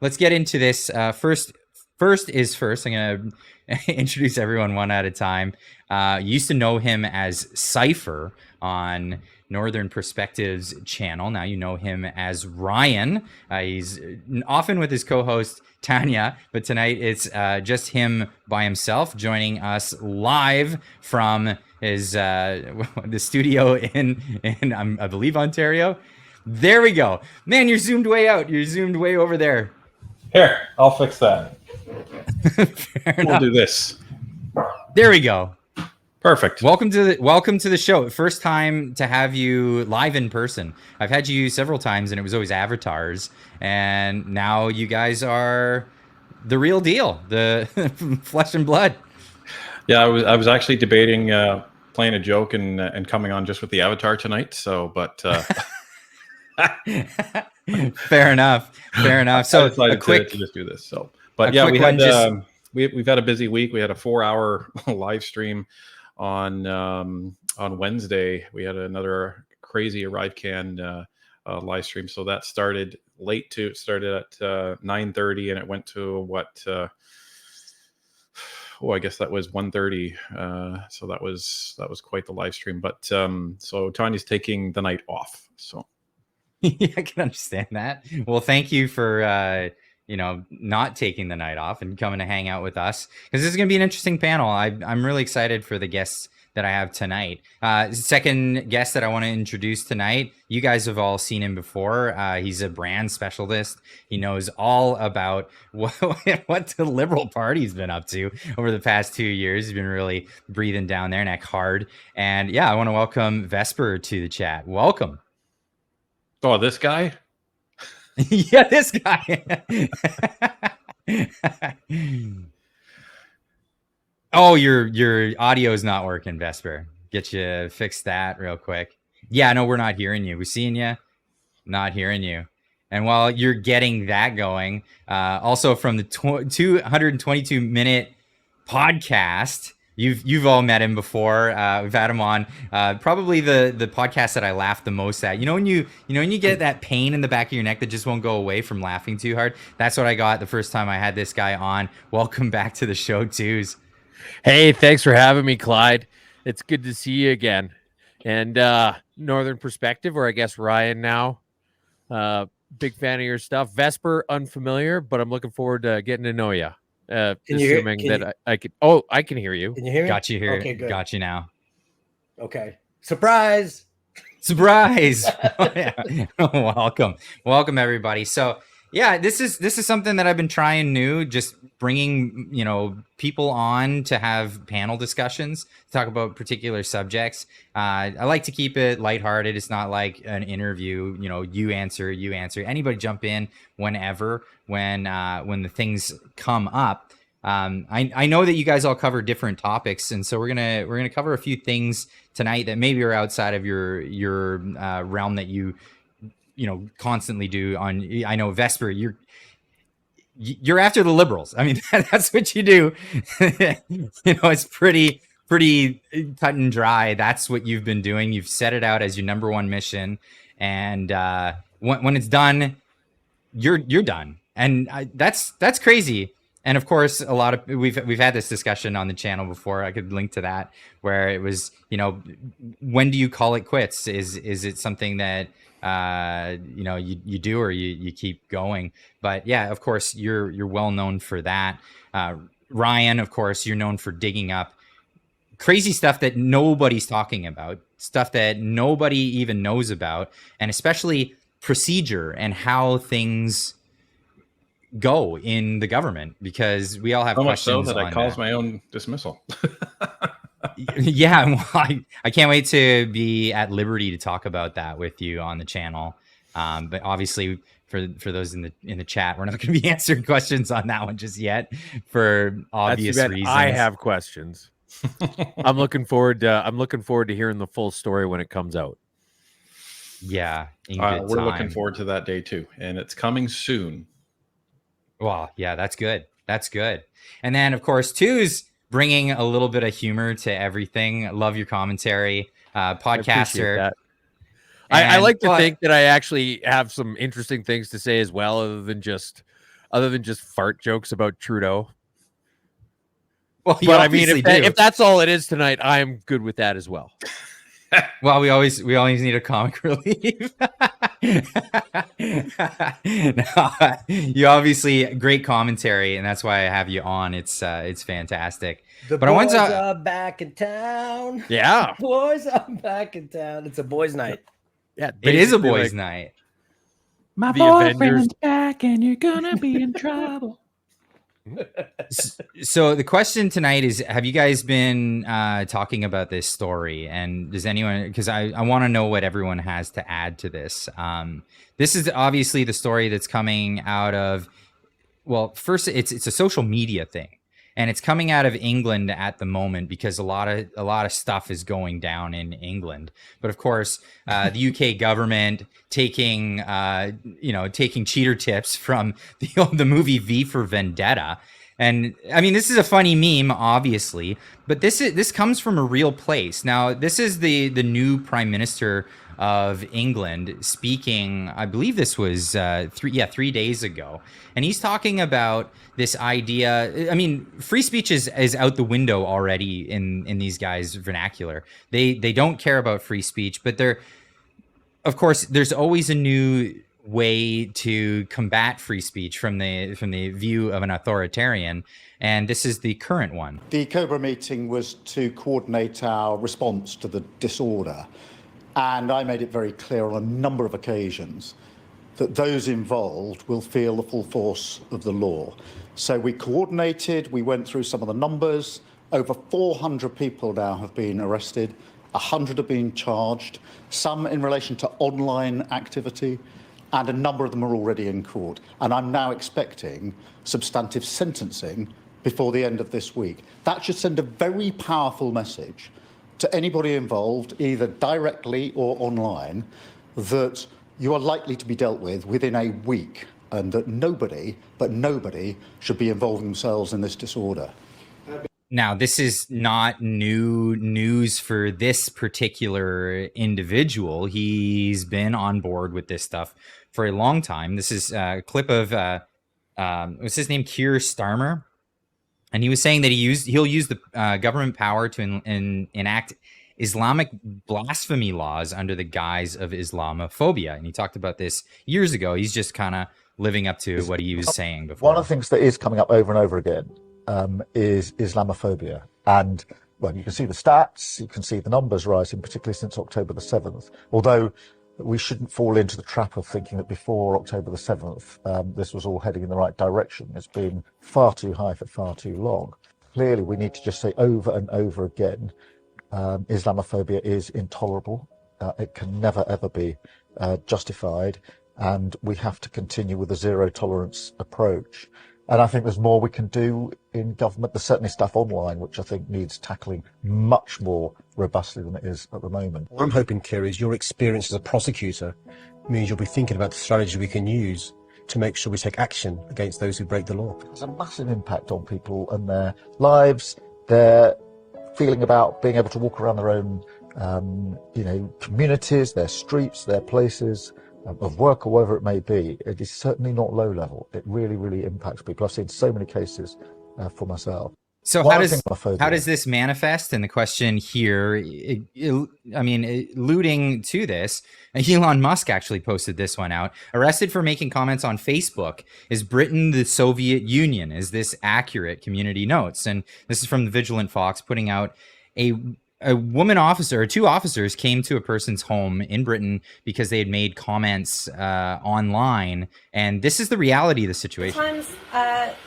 let's get into this. First is first. I'm going to introduce everyone one at a time. You used to know him as Cypher on Northern Perspectives channel. Now you know him as Ryan. He's often with his co-host Tanya, but tonight it's just him by himself, joining us live from his the studio in I believe Ontario. There we go. Man, you're zoomed way out. You're zoomed way over there. Here, I'll fix that. We'll do this. There we go. Perfect. Welcome to the show. First time to have you live in person. I've had you several times, and it was always avatars. And now you guys are the real deal, the flesh and blood. Yeah, I was actually debating playing a joke and coming on just with the avatar tonight. So, but. Fair enough. So a quick to just do this. So, but yeah, we've had a busy week. We had a 4-hour live stream on Wednesday. We had another crazy Arrive-Can live stream. So that started late too. It started at 9:30 and it went to what? I guess that was 1:30. So that was quite the live stream. But so Tanya's taking the night off. So. Yeah, I can understand that. Well, thank you for not taking the night off and coming to hang out with us, because this is going to be an interesting panel. I'm really excited for the guests that I have tonight. Second guest that I want to introduce tonight, you guys have all seen him before. He's a brand specialist. He knows all about what the Liberal Party's been up to over the past 2 years. He's been really breathing down their neck hard. And yeah, I want to welcome Vesper to the chat. Welcome. Oh, this guy? Yeah, this guy. Oh, your audio is not working, Vesper. Get you fix that real quick. Yeah, no, we're not hearing you. We're seeing you, not hearing you. And while you're getting that going, also from the 222-minute podcast, You've all met him before. We've had him on probably the podcast that I laughed the most at. When you get that pain in the back of your neck that just won't go away from laughing too hard. That's what I got the first time I had this guy on. Welcome back to the show, Twos. Hey, thanks for having me, Clyde. It's good to see you again. And Northern Perspective, or I guess Ryan now. Big fan of your stuff. Vesper, unfamiliar, but I'm looking forward to getting to know you. Assuming that I could. Oh, I can hear you. Can you hear me? Got you here. Okay, good. Got you now. Okay. Surprise! Oh, yeah. Welcome everybody. So yeah, this is something that I've been trying new, just bringing people on to have panel discussions, talk about particular subjects. I like to keep it lighthearted. It's not like an interview. You answer. Anybody jump in whenever when the things come up. I know that you guys all cover different topics, and so we're gonna cover a few things tonight that maybe are outside of your realm that you constantly do. I know Vesper, you're after the Liberals. I mean, that's what you do. It's pretty cut and dry. That's what you've been doing. You've set it out as your number one mission, and when it's done, you're done. And that's crazy. And of course, a lot of we've had this discussion on the channel before. I could link to that, where it was, when do you call it quits? Is it something that you do, or you keep going? But yeah, of course, you're well known for that. Ryan, of course, you're known for digging up crazy stuff that nobody's talking about, stuff that nobody even knows about, and especially procedure and how things go in the government, because we all have questions. So that I caused my own dismissal. Yeah, well, I can't wait to be at liberty to talk about that with you on the channel. But obviously, for those in the chat, we're not going to be answering questions on that one just yet, for obvious reasons. I have questions. I'm looking forward to hearing the full story when it comes out. Yeah, we're looking forward to that day too, and it's coming soon. Well, yeah, that's good. And then, of course, Twos bringing a little bit of humor to everything. Love your commentary, podcaster. I like to think that I actually have some interesting things to say as well, other than just other than just fart jokes about Trudeau. Well, but I mean, if that's all it is tonight, I'm good with that as well. Well, we always need a comic relief. No, you obviously great commentary, and that's why I have you on. It's fantastic. The but boys are back in town. Yeah, the boys are back in town. It's a boys' night. Yeah, it is a boys' night. My boyfriend's back, and you're gonna be in trouble. So the question tonight is, have you guys been talking about this story, and does anyone, because I want to know what everyone has to add to this. This is obviously the story that's coming out of, well, first it's a social media thing, and it's coming out of England at the moment because a lot of stuff is going down in England. But of course, the UK government taking cheater tips from the movie V for Vendetta. And I mean, this is a funny meme, obviously, but this comes from a real place. Now, this is the new Prime Minister of England speaking. I believe this was 3 days ago, and he's talking about this idea. I mean, free speech is out the window already in these guys' vernacular. They don't care about free speech, but of course, there's always a new way to combat free speech from the view of an authoritarian, and this is the current one. The Cobra meeting was to coordinate our response to the disorder, and I made it very clear on a number of occasions that those involved will feel the full force of the law. So we coordinated, we went through some of the numbers. Over 400 people now have been arrested, 100 have been charged, some in relation to online activity, and a number of them are already in court. And I'm now expecting substantive sentencing before the end of this week. That should send a very powerful message to anybody involved, either directly or online, that you are likely to be dealt with within a week, and that nobody should be involving themselves in this disorder. Now, this is not new news for this particular individual. He's been on board with this stuff for a long time. This is a clip of what's his name, Keir Starmer, and he was saying that he'll use the government power to enact Islamic blasphemy laws under the guise of Islamophobia. And he talked about this years ago. He's just kind of living up to what he was saying before. One of the things that is coming up over and over again is Islamophobia. And, well, you can see the stats, you can see the numbers rising, particularly since October the 7th. Although we shouldn't fall into the trap of thinking that before October the 7th, this was all heading in the right direction. It's been far too high for far too long. Clearly, we need to just say over and over again, Islamophobia is intolerable. It can never, ever be justified. And we have to continue with a zero tolerance approach. And I think there's more we can do in government. There's certainly stuff online, which I think needs tackling much more robustly than it is at the moment. What I'm hoping, Keir, is your experience as a prosecutor means you'll be thinking about the strategy we can use to make sure we take action against those who break the law. There's a massive impact on people and their lives, their feeling about being able to walk around their own, communities, their streets, their places of work or wherever it may be. It is certainly not low level. It really, really impacts people. I've seen so many cases for myself. So how does this manifest? And the question here, alluding to this, Elon Musk actually posted this one out. Arrested for making comments on Facebook. Is Britain the Soviet Union? Is this accurate? Community notes. And this is from the Vigilant Fox putting out a woman officer, or two officers, came to a person's home in Britain because they had made comments online, and this is the reality of the situation. Times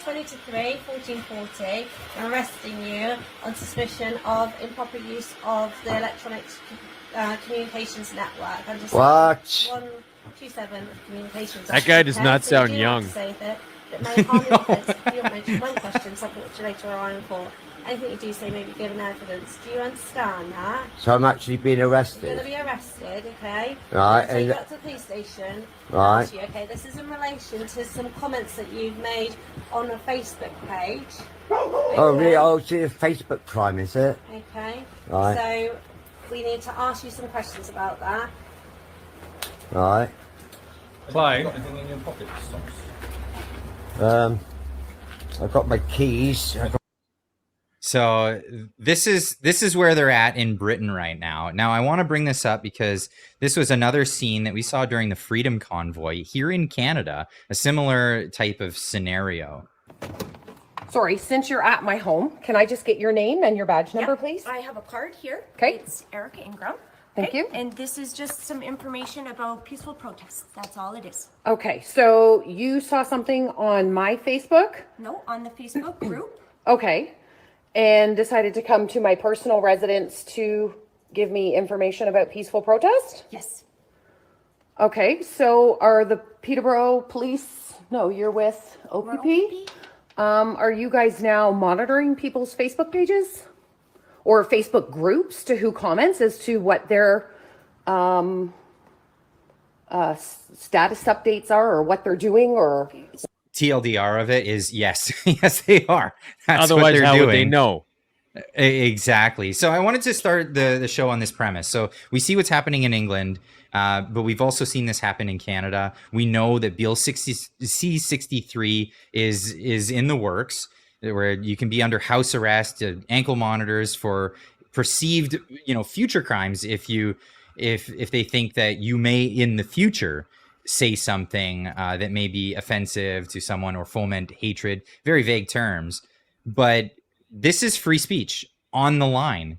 20 to 3, 1440, arresting you on suspicion of improper use of the electronic communications network. What? 127 communications. That guy does not sound young. It may harm your defense if you mention one question, something which you later are in court. Anything you do say may be given evidence. Do you understand that? So I'm actually being arrested? You're going to be arrested, okay? Right. So you got to the police station. Right. You, okay, this is in relation to some comments that you've made on a Facebook page. Okay? Oh, really? Oh, it's a Facebook crime, is it? Okay. Right. So we need to ask you some questions about that. Right. Clyde, I've got my keys. So this is where they're at in Britain right now. Now, I want to bring this up because this was another scene that we saw during the Freedom Convoy here in Canada, a similar type of scenario. Sorry, since you're at my home, can I just get your name and your badge number, please? I have a card here. Okay. It's Erica Ingram. Thank you. And this is just some information about peaceful protests. That's all it is. Okay, so you saw something on my Facebook? No, on the Facebook group. Okay. And decided to come to my personal residence to give me information about peaceful protest? Yes. Okay, so are the Peterborough Police, no, you're with OPP? Are you guys now monitoring people's Facebook pages? Or Facebook groups to who comments as to what their status updates are or what they're doing or... TLDR of it is yes. Yes, they are. That's Otherwise, what they're how doing. would they know? Exactly. So I wanted to start the show on this premise. So we see what's happening in England, but we've also seen this happen in Canada. We know that Bill C-63 is in the works, where you can be under house arrest, ankle monitors for perceived, future crimes if they think that you may in the future say something that may be offensive to someone or foment hatred. Very vague terms, but this is free speech on the line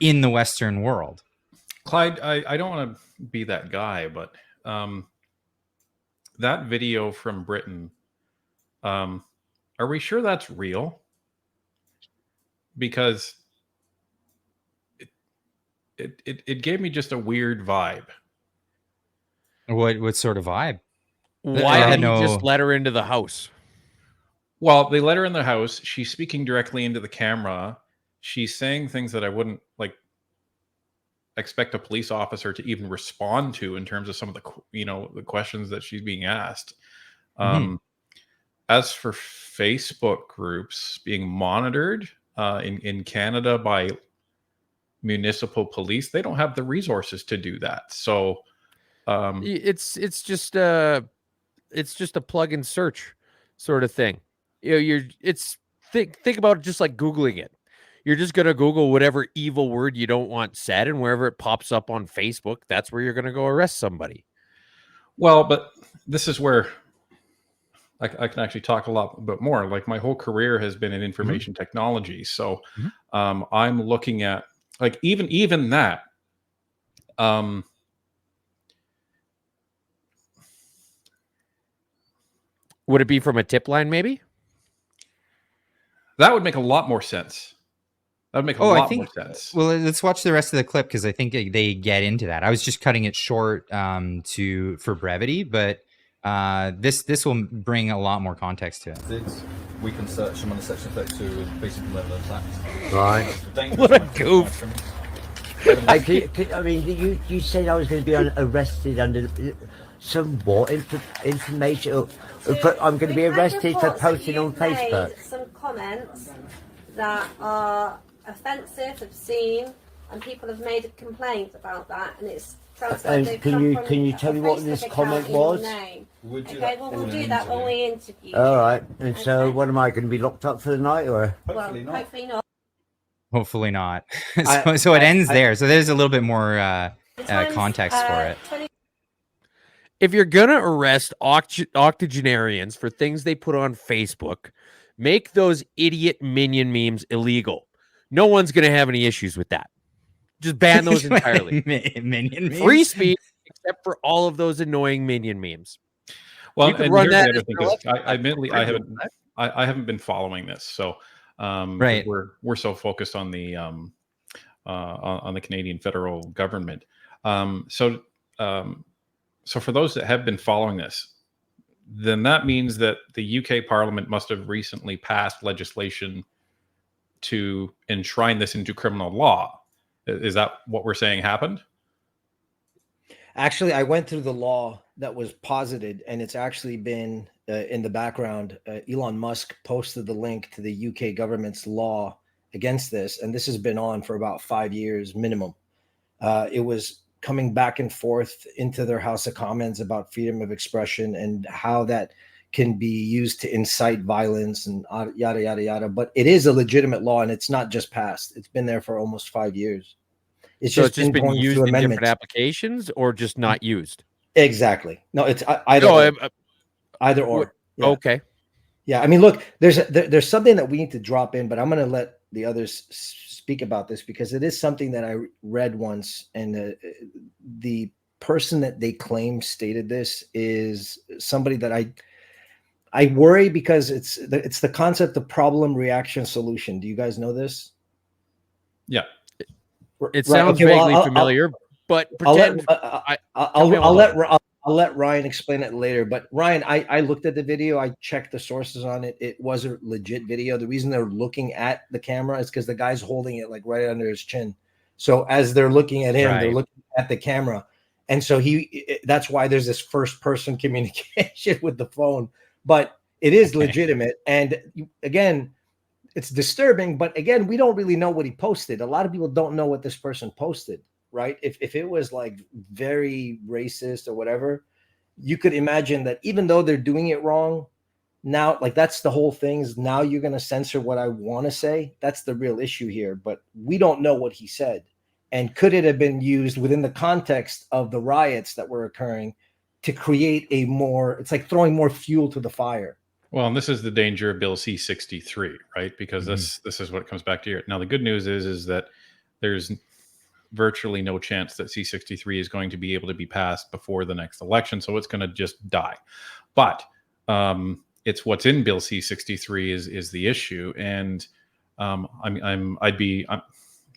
in the Western world. Clyde, I don't want to be that guy, but that video from Britain, are we sure that's real? Because it gave me just a weird vibe. What sort of vibe? Why didn't you just let her into the house? Well, they let her in the house. She's speaking directly into the camera. She's saying things that I wouldn't expect a police officer to even respond to in terms of some of the the questions that she's being asked. As for Facebook groups being monitored in Canada by municipal police, they don't have the resources to do that. So it's just a plug and search sort of thing. Think about it just like Googling it. You're just going to Google whatever evil word you don't want said, and wherever it pops up on Facebook, that's where you're going to go arrest somebody. Well, but this is where I can actually talk a lot bit more. Like, my whole career has been in information technology. So I'm looking at even that. Would it be from a tip line, maybe? That would make a lot more sense. That would make a lot more sense. Well, let's watch the rest of the clip because I think they get into that. I was just cutting it short for brevity, but this will bring a lot more context to it. We can search them under Section 32 and please implement those acts. Right. What a goof. I mean, you said I was going to be arrested under some what information? I'm going to be arrested for posting on Facebook. Some comments that are offensive, obscene, and people have made a complaint about that, and it's. And can you tell me what this comment was? Okay, well, we'll do that when we interview. All right. And so, what am I going to be locked up for the night, or? Hopefully not. Hopefully not. So it ends there. So there's a little bit more context for it. If you're going to arrest octogenarians for things they put on Facebook, make those idiot minion memes illegal. No one's going to have any issues with that. Just ban those entirely. Minion memes? Free speech, except for all of those annoying minion memes. Well, you can and run here's that. The other thing is, admittedly, I haven't been following this, so right. We're so focused on the Canadian federal government. So for those that have been following this, then that means that the UK Parliament must have recently passed legislation to enshrine this into criminal law. Is that what we're saying happened? Actually, I went through the law that was posited, and it's actually been in the background. Elon Musk posted the link to the UK government's law against this, and this has been on for about 5 years minimum. It was coming back and forth into their House of Commons about freedom of expression and how that can be used to incite violence and yada, yada, yada. But it is a legitimate law, and it's not just passed. It's been there for almost 5 years. It's just been going used through in amendments. different applications or just not used? Exactly. No, it's either No, or. Either or. Yeah. Okay. Yeah. I mean, look, there's something that we need to drop in, but I'm going to let the others speak about this because it is something that I read once, and the person that they claim stated this is somebody that I worry because it's the concept of problem, reaction, solution. Do you guys know this? Yeah. It sounds vaguely familiar, but pretend I'll let Ryan explain it later. But Ryan, I looked at the video. I checked the sources on it. It was a legit video. The reason they're looking at the camera is because the guy's holding it like right under his chin. So as they're looking at him, they're looking at the camera. And so that's why there's this first person communication with the phone, but it is legitimate. And again, it's disturbing, but again, we don't really know what he posted. A lot of people don't know what this person posted, right? If it was like very racist or whatever, you could imagine that even though they're doing it wrong now, like that's the whole thing is now you're going to censor what I want to say. That's the real issue here, but we don't know what he said. And could it have been used within the context of the riots that were occurring to create it's like throwing more fuel to the fire. Well, and this is the danger of Bill C-63, right? Because this is what comes back to here. Now, the good news is that there's virtually no chance that C-63 is going to be able to be passed before the next election, so it's going to just die. But it's what's in Bill C-63 is the issue, and I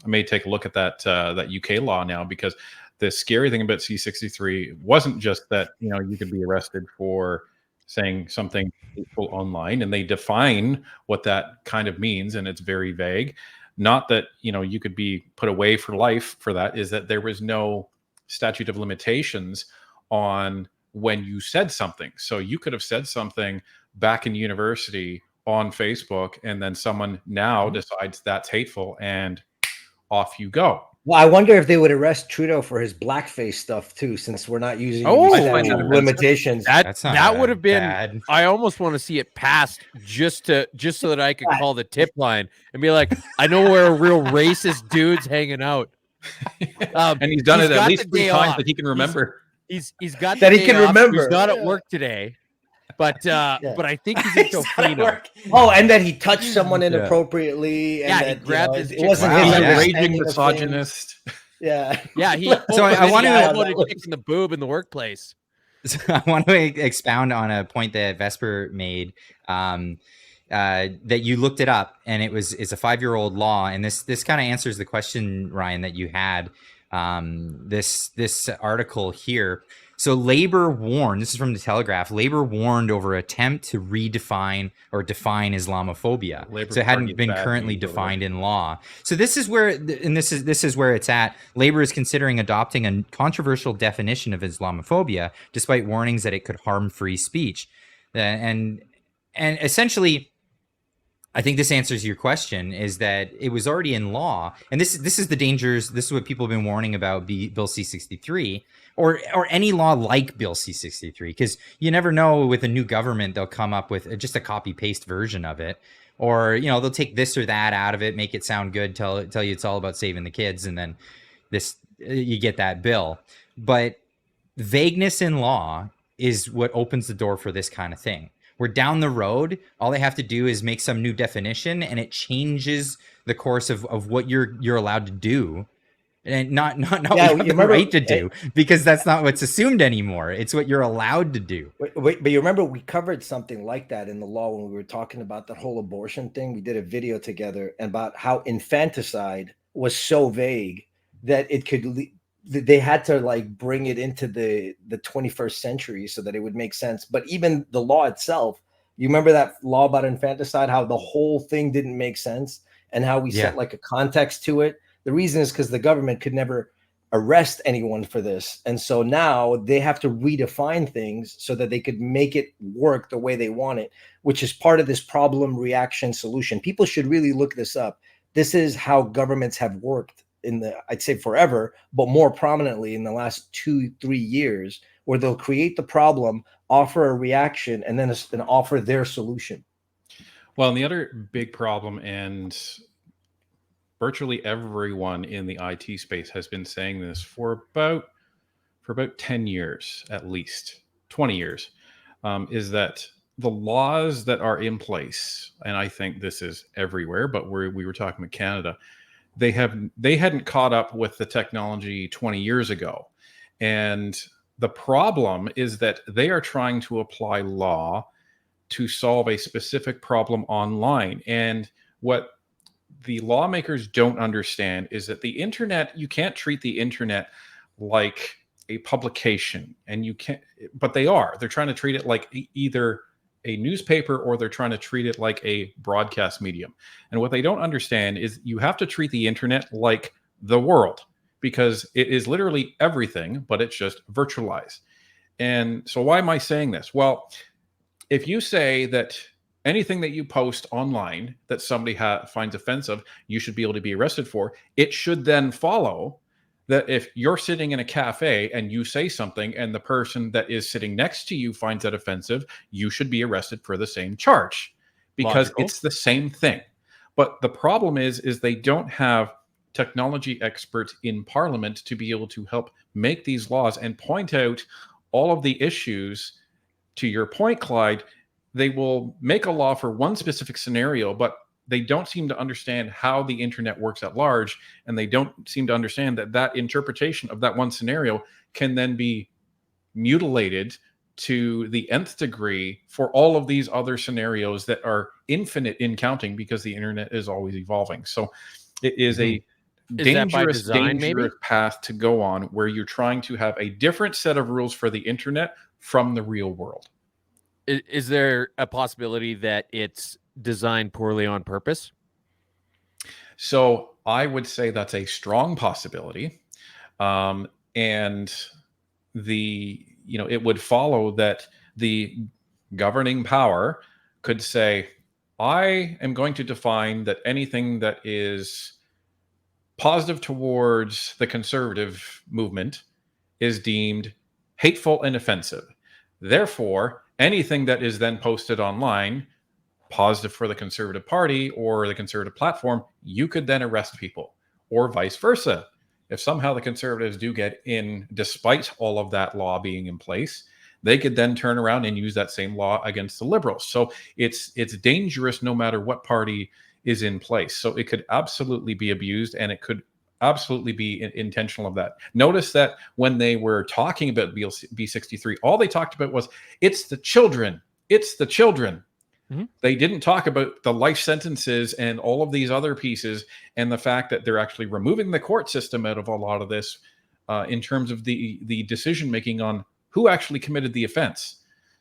may take a look at that UK law now, because the scary thing about C-63 wasn't just that you could be arrested for saying something hateful online, and they define what that kind of means, and it's very vague. Not that you could be put away for life for that. Is that there was no statute of limitations on when you said something. So you could have said something back in university on Facebook, and then someone now decides that's hateful, and off you go. Well, I wonder if they would arrest Trudeau for his blackface stuff too, since we're not using limitations. That would have been bad. I almost want to see it passed just so that I could call the tip line and be like, I know where a real racist dude's hanging out. And he's done it at least 3 times that he can remember. He's got that he can remember. He's not at work today. But I think he's in Tofino. Oh, and that he touched someone inappropriately. And he grabbed his. It wasn't his raging misogynist. Yeah. So I want to kick in the boob in the workplace. So I want to expound on a point that Vesper made. That you looked it up, and it's a 5-year-old law, and this kind of answers the question, Ryan, that you had. This article here. So Labor warned, this is from the Telegraph, Labor warned over attempt to redefine or define Islamophobia. So it hadn't been currently defined in law. So this is where, and this is where it's at. Labor is considering adopting a controversial definition of Islamophobia, despite warnings that it could harm free speech. And essentially, I think this answers your question, is that it was already in law. And this is the dangers. This is what people have been warning about Bill C-63 or any law like Bill C-63, because you never know with a new government, they'll come up with just a copy paste version of it. Or, they'll take this or that out of it, make it sound good, tell you it's all about saving the kids. And then you get that bill. But vagueness in law is what opens the door for this kind of thing. We're down the road. All they have to do is make some new definition, and it changes the course of what you're allowed to do, and not what you have the right to do, because that's not what's assumed anymore. It's what you're allowed to do. But you remember we covered something like that in the law when we were talking about that whole abortion thing. We did a video together about how infanticide was so vague that it could. They had to bring it into the 21st century so that it would make sense. But even the law itself, you remember that law about infanticide, how the whole thing didn't make sense and how we set a context to it. The reason is because the government could never arrest anyone for this. And so now they have to redefine things so that they could make it work the way they want it, which is part of this problem, reaction, solution. People should really look this up. This is how governments have worked I'd say forever, but more prominently in the last 2-3 years, where they'll create the problem, offer a reaction, and then offer their solution. Well, and the other big problem, and virtually everyone in the IT space has been saying this for about 10 years, at least 20 years, is that the laws that are in place, and I think this is everywhere, but we were talking about Canada, they hadn't caught up with the technology 20 years ago. And the problem is that they are trying to apply law to solve a specific problem online. And what the lawmakers don't understand is that the internet, you can't treat the internet like a publication, and you can't, but they're trying to treat it like either a newspaper, or they're trying to treat it like a broadcast medium. And what they don't understand is you have to treat the internet like the world, because it is literally everything, but it's just virtualized. And so why am I saying this? Well, if you say that anything that you post online that somebody finds offensive, you should be able to be arrested for, it should then follow that if you're sitting in a cafe and you say something and the person that is sitting next to you finds that offensive, you should be arrested for the same charge, because Logical. It's the same thing. But the problem is they don't have technology experts in Parliament to be able to help make these laws and point out all of the issues. To your point, Clyde, they will make a law for one specific scenario, but they don't seem to understand how the internet works at large, and they don't seem to understand that interpretation of that one scenario can then be mutilated to the nth degree for all of these other scenarios that are infinite in counting, because the internet is always evolving. So it is a dangerous path to go on, where you're trying to have a different set of rules for the internet from the real world. Is there a possibility that it's designed poorly on purpose? So I would say that's a strong possibility. And it would follow that the governing power could say, I am going to define that anything that is positive towards the conservative movement is deemed hateful and offensive. Therefore, anything that is then posted online, positive for the Conservative Party or the Conservative platform, you could then arrest people, or vice versa. If somehow the Conservatives do get in, despite all of that law being in place, they could then turn around and use that same law against the Liberals. So it's dangerous no matter what party is in place. So it could absolutely be abused, and it could absolutely be intentional of that. Notice that when they were talking about B63, all they talked about was, it's the children. It's the children. Mm-hmm. They didn't talk about the life sentences and all of these other pieces, and the fact that they're actually removing the court system out of a lot of this in terms of the decision-making on who actually committed the offense.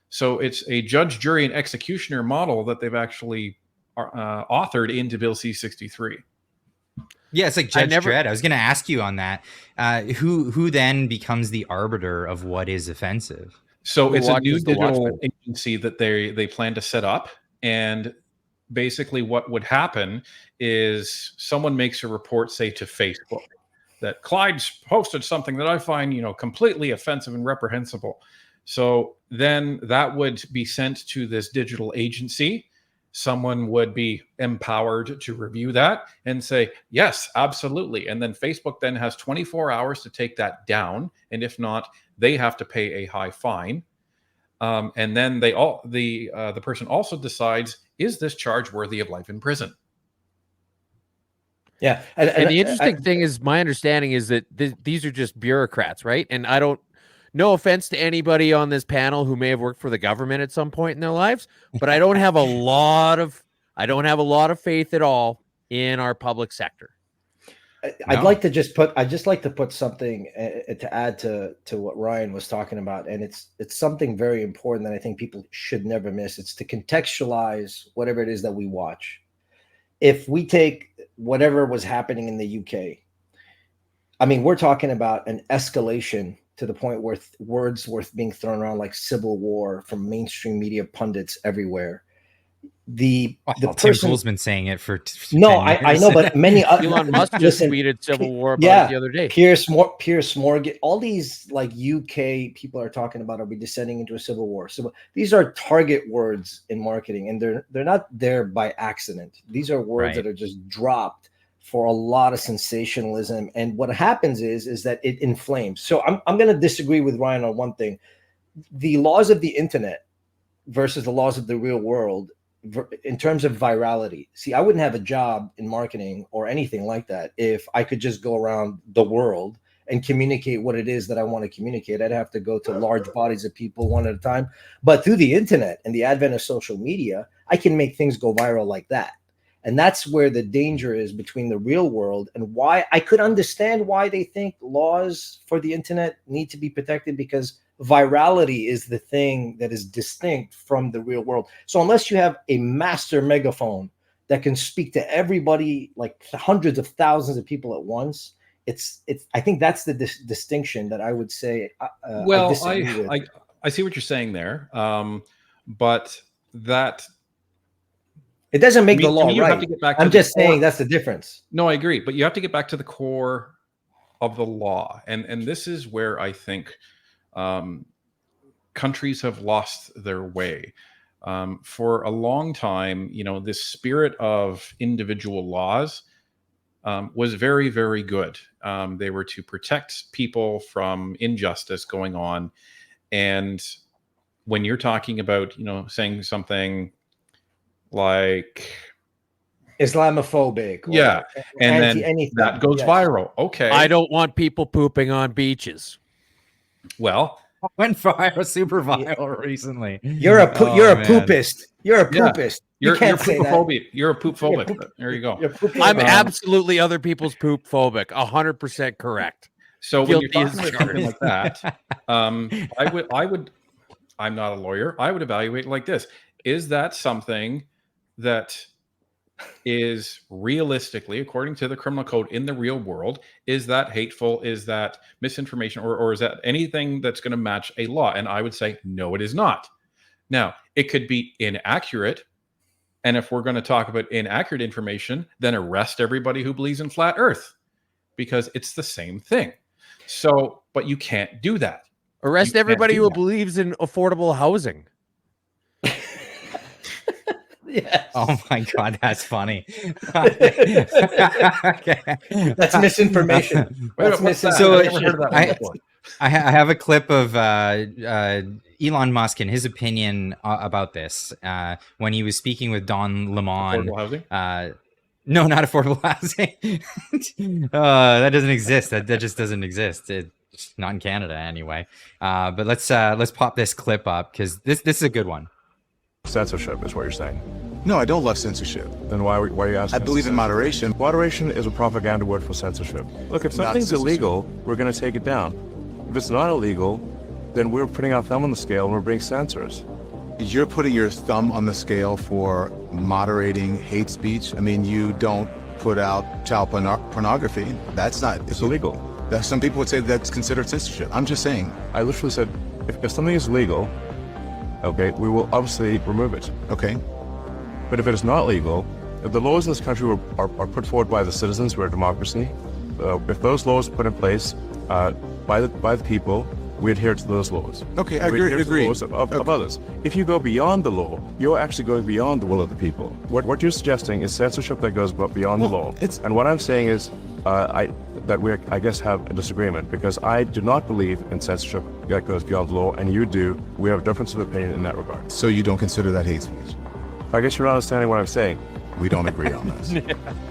So it's a judge, jury, and executioner model that they've actually authored into Bill C-63. Yeah, it's like Judge Dredd. I was going to ask you on that. Who then becomes the arbiter of what is offensive? So it's a new digital agency that they plan to set up. And basically what would happen is someone makes a report, say, to Facebook, that Clyde's posted something that I find, completely offensive and reprehensible. So then that would be sent to this digital agency. Someone would be empowered to review that and say, yes, absolutely. And then Facebook then has 24 hours to take that down. And if not, they have to pay a high fine. And then the person also decides, is this charge worthy of life in prison? Yeah. And the interesting thing is, my understanding is that these are just bureaucrats, right? And no offense to anybody on this panel who may have worked for the government at some point in their lives, but I don't have a lot of faith at all in our public sector. I'd like to put something to add to what Ryan was talking about, and it's something very important that I think people should never miss. It's to contextualize whatever it is that we watch. If we take whatever was happening in the UK, I mean, we're talking about an escalation to the point where words were being thrown around like civil war from mainstream media pundits everywhere. the Tim person Pool's been saying it for no, 10 years. I know, but many Elon Musk just tweeted civil war about it the other day. Pierce Morgan, all these like UK people are talking about, are we descending into a civil war? So these are target words in marketing, and they're not there by accident. These are words that are just dropped for a lot of sensationalism. And what happens is that it inflames. So I'm going to disagree with Ryan on one thing. The laws of the internet versus the laws of the real world in terms of virality. See, I wouldn't have a job in marketing or anything like that if I could just go around the world and communicate what it is that I want to communicate. I'd have to go to large bodies of people one at a time. But through the internet and the advent of social media, I can make things go viral like that. And that's where the danger is between the real world, and why I could understand why they think laws for the internet need to be protected, because virality is the thing that is distinct from the real world. So unless you have a master megaphone that can speak to everybody, like hundreds of thousands of people at once, it's I think that's the distinction that I would say. Well, I see what you're saying there, but that it doesn't make the law you right. have to get back to I'm just saying that's the difference. No, I agree, but you have to get back to the core of the law, and this is where I think countries have lost their way. For a long time, this spirit of individual laws was very, very good. They were to protect people from injustice going on. And when you're talking about, saying something like Islamophobic, or and then that goes viral. Okay, I don't want people pooping on beaches. Well, went viral, super viral recently. You're a poopist. You're a poopist. You're say that. You're a poop phobic. There you go. I'm absolutely other people's poop phobic. 100% correct. So when you're talking about something like that, I would. I'm not a lawyer. I would evaluate it like this: is that something that is realistically, according to the criminal code in the real world, is that hateful? Is that misinformation? Or is that anything that's going to match a law? And I would say, no, it is not. Now, it could be inaccurate. And if we're going to talk about inaccurate information, then arrest everybody who believes in flat earth, because it's the same thing. So, but you can't do that. Arrest everybody who believes in affordable housing. Yes. Oh my God, that's funny. Okay. That's misinformation. That's misinformation. I have a clip of Elon Musk and his opinion about this when he was speaking with Don Lemon. Affordable housing? No, not affordable housing. That doesn't exist. That just doesn't exist. It's not in Canada anyway. But let's pop this clip up, because this is a good one. Censorship is what you're saying. No, I don't love censorship. Then why are you asking? I believe in moderation. Moderation is a propaganda word for censorship. Look, if something's illegal, we're going to take it down. If it's not illegal, then we're putting our thumb on the scale and we're being censors. You're putting your thumb on the scale for moderating hate speech. I mean, you don't put out child pornography. That's not... It's illegal. Some people would say that's considered censorship. I'm just saying. I literally said, if something is legal, okay, we will obviously remove it. Okay. But if it is not legal, if the laws in this country are put forward by the citizens, we're a democracy, if those laws are put in place by the people, we adhere to those laws. Okay, I agree. To the laws of others. If you go beyond the law, you're actually going beyond the will of the people. What you're suggesting is censorship that goes beyond the law. And what I'm saying is that we, I guess, have a disagreement, because I do not believe in censorship that goes beyond the law, and you do. We have a difference of opinion in that regard. So you don't consider that hate speech? I guess you're not understanding what I'm saying. We don't agree on this.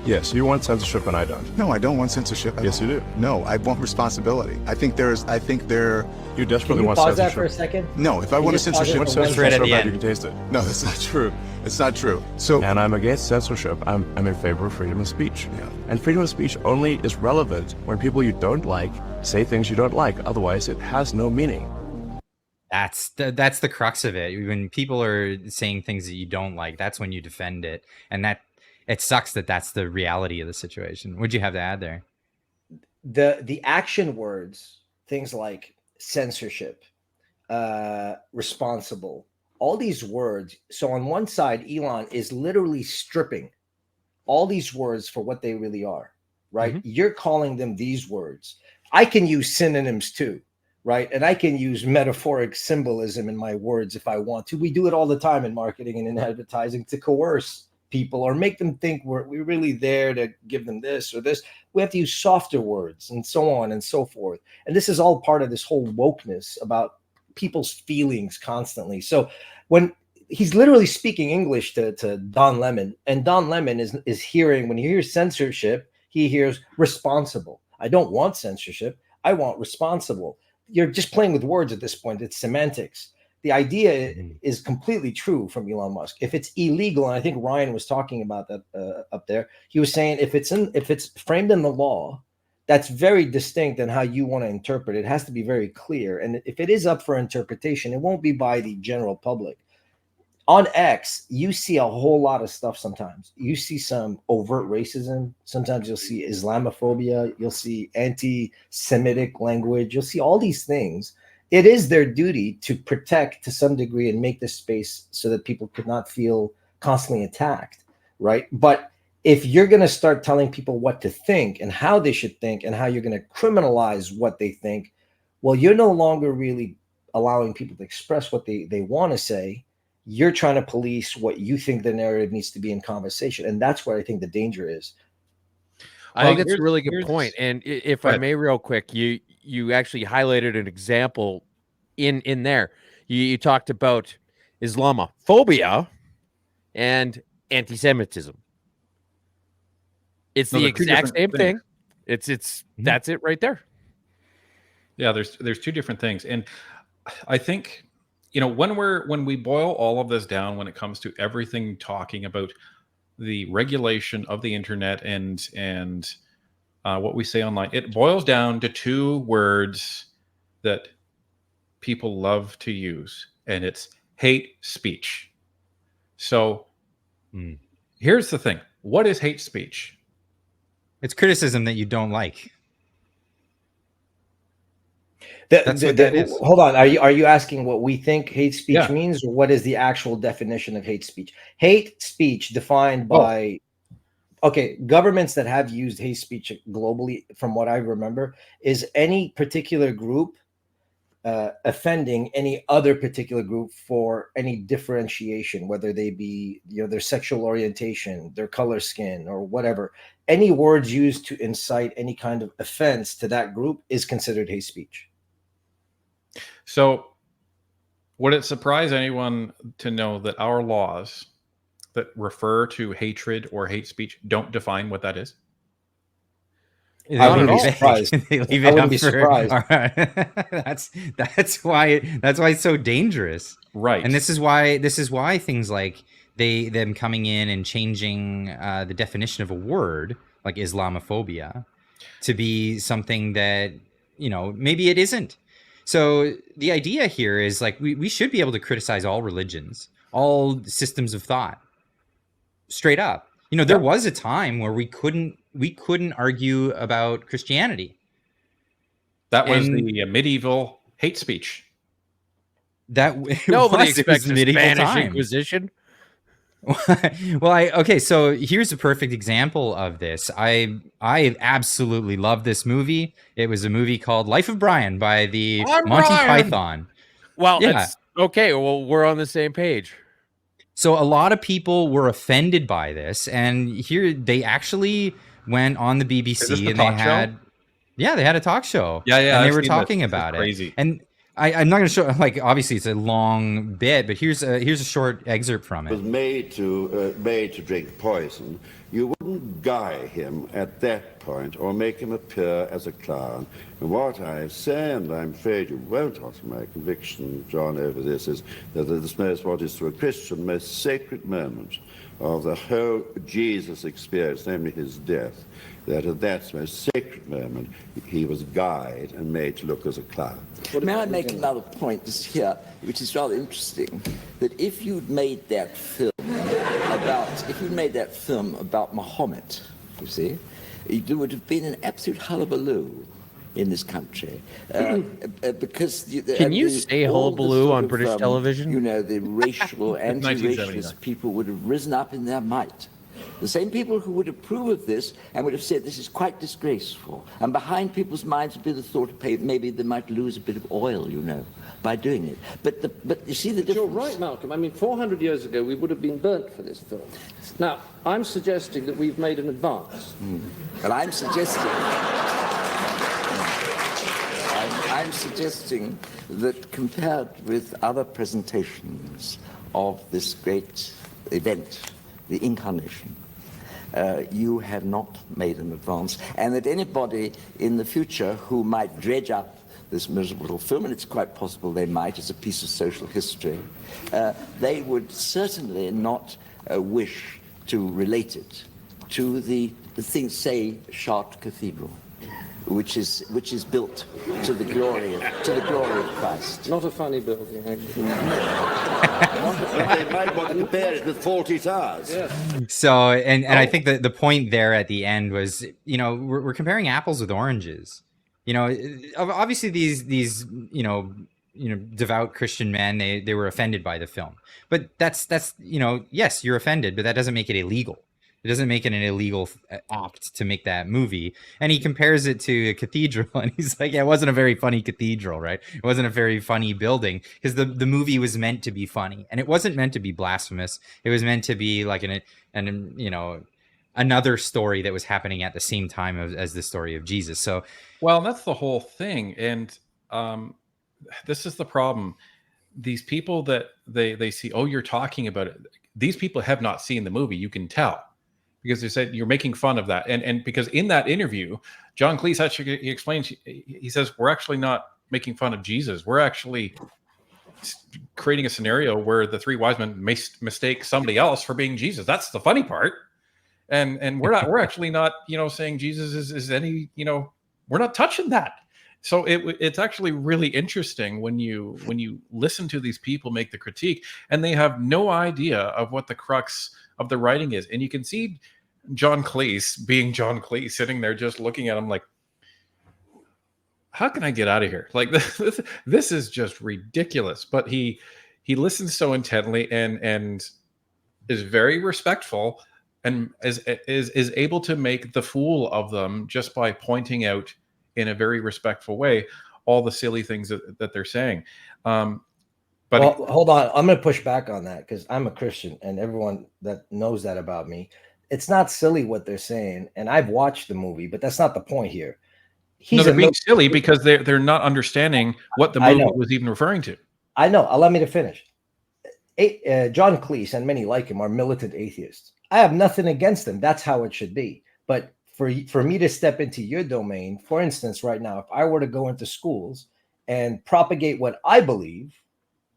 Yes, you want censorship and I don't. No, I don't want censorship. Yes, you do. No, I want responsibility. You desperately want pause censorship. that for a second? No, if I want to censorship, right at the end. You can taste it. No, that's not true. It's not true. So, and I'm against censorship. I'm in favor of freedom of speech. Yeah. And freedom of speech only is relevant when people you don't like say things you don't like. Otherwise, it has no meaning. That's the crux of it. When people are saying things that you don't like, that's when you defend it, and that it sucks that that's the reality of the situation. What'd you have to add there? The action words, things like censorship, responsible, all these words. So on one side, Elon is literally stripping all these words for what they really are, right? Mhm. You're calling them these words. I can use synonyms too, right? And I can use metaphoric symbolism in my words if I want to. We do it all the time in marketing and in advertising to coerce people or make them think we're really there to give them this or this. We have to use softer words and so on and so forth. And this is all part of this whole wokeness about people's feelings constantly. So when he's literally speaking English to Don Lemon, and Don Lemon is hearing, when he hears censorship, he hears responsible. I don't want censorship. I want responsible. You're just playing with words at this point. It's semantics. The idea is completely true from Elon Musk. If it's illegal, and I think Ryan was talking about that up there, he was saying if it's framed in the law, that's very distinct in how you want to interpret it. It has to be very clear. And if it is up for interpretation, it won't be by the general public. On X, you see a whole lot of stuff sometimes. You see some overt racism. Sometimes you'll see Islamophobia. You'll see anti-Semitic language. You'll see all these things. It is their duty to protect to some degree and make this space so that people could not feel constantly attacked, right? But if you're going to start telling people what to think and how they should think and how you're going to criminalize what they think, well, you're no longer really allowing people to express what they want to say. You're trying to police what you think the narrative needs to be in conversation. And that's where I think the danger is. I think that's a really good point. And if I may, real quick, you actually highlighted an example in there. You talked about Islamophobia and anti-Semitism. It's the exact same thing. It's that's it right there. Yeah, there's two different things. And I think, when we boil all of this down, when it comes to everything talking about the regulation of the internet and what we say online, it boils down to two words that people love to use, and it's hate speech. So here's the thing. What is hate speech? It's criticism that you don't like. That's what that is. Hold on. Are you asking what we think hate speech means, or what is the actual definition of hate speech? Hate speech defined by governments that have used hate speech globally, from what I remember, is any particular group offending any other particular group for any differentiation, whether they be their sexual orientation, their color skin, or whatever. Any words used to incite any kind of offense to that group is considered hate speech. So would it surprise anyone to know that our laws that refer to hatred or hate speech don't define what that is? I wouldn't be surprised. They leave it up for, all right. That's why it's so dangerous, right? And this is why things like them coming in and changing the definition of a word like Islamophobia to be something that maybe it isn't. So the idea here is like we should be able to criticize all religions, all systems of thought, straight up. There was a time where we couldn't argue about Christianity. That was the medieval hate speech. Nobody expects the Spanish Inquisition. Well, so here's a perfect example of this. I absolutely love this movie. It was a movie called Life of Brian by the Monty Python. Well, yeah. Okay. Well, we're on the same page. So a lot of people were offended by this, and here they actually went on the BBC and they had a talk show. Yeah, and they were talking about it. Crazy. And I'm not going to show, obviously it's a long bit, but here's a short excerpt from it. Was made to drink poison. You wouldn't guy him at that point or make him appear as a clown. And what I say, and I'm afraid you won't alter my conviction, John, over this, is that this most what is to a Christian most sacred moment of the whole Jesus experience, namely his death, that at that most sacred moment he was guyed and made to look as a clown. May I make another point just here, which is rather interesting, that if you'd made that film about Muhammad, you see, there would have been an absolute hullabaloo in this country, because can you say hullabaloo on British television? You know, the racial, anti-racialist people would have risen up in their might. The same people who would approve of this and would have said this is quite disgraceful. And behind people's minds would be the thought of maybe they might lose a bit of oil, you know, by doing it. But you see the difference. You're right, Malcolm. I mean, 400 years ago, we would have been burnt for this film. Now, I'm suggesting that we've made an advance. And I'm suggesting that compared with other presentations of this great event, the incarnation, you have not made an advance, and that anybody in the future who might dredge up this miserable little film, and it's quite possible they might as a piece of social history, they would certainly not wish to relate it to the thing, say, Chartres Cathedral, which is built to the glory of Christ. Not a funny building. They might want to compare it with 40 Towers. Yes. So, and I think that the point there at the end was, you know, we're comparing apples with oranges. You know, obviously these you know devout Christian men, they were offended by the film, but that's you know, yes, you're offended, but that doesn't make it illegal. It doesn't make it an illegal act to make that movie. And he compares it to a cathedral, and he's like, yeah, it wasn't a very funny cathedral, right? It wasn't a very funny building, because the movie was meant to be funny, and it wasn't meant to be blasphemous. It was meant to be like an you know, another story that was happening at the same time as the story of Jesus. So, well, that's the whole thing. And this is the problem. These people that they see, oh, you're talking about it. These people have not seen the movie. You can tell. Because they said you're making fun of that, and because in that interview, John Cleese actually he explains, he says we're actually not making fun of Jesus. We're actually creating a scenario where the three wise men may mistake somebody else for being Jesus. That's the funny part, and we're actually not, you know, saying Jesus is any, you know, we're not touching that. So it's actually really interesting when you listen to these people make the critique, and they have no idea of what the crux of the writing is. And you can see John Cleese being John Cleese, sitting there just looking at him like, how can I get out of here? Like this is just ridiculous. But he listens so intently and is very respectful, and is able to make the fool of them just by pointing out in a very respectful way all the silly things that they're saying. But well, hold on. I'm going to push back on that, because I'm a Christian, and everyone that knows that about me, it's not silly what they're saying. And I've watched the movie, but that's not the point here. They're being silly because they're not understanding what the movie was even referring to. I know. Allow me to finish. John Cleese and many like him are militant atheists. I have nothing against them. That's how it should be. But for me to step into your domain, for instance, right now, if I were to go into schools and propagate what I believe,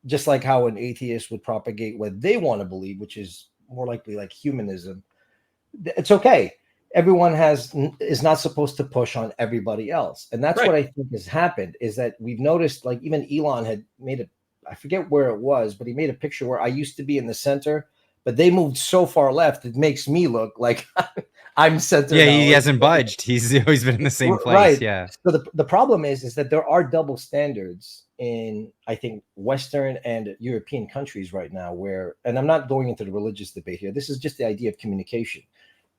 just like how an atheist would propagate what they want to believe, which is more likely like humanism, it's okay. Everyone is not supposed to push on everybody else. And that's what I think has happened, is that we've noticed, like even Elon had made I forget where it was, but he made a picture where I used to be in the center, but they moved so far left, it makes me look like I'm center. Yeah, he hasn't budged. He's always been in the same place. Right. Yeah. So the problem is that there are double standards in, I think, Western and European countries right now, where, and I'm not going into the religious debate here, this is just the idea of communication.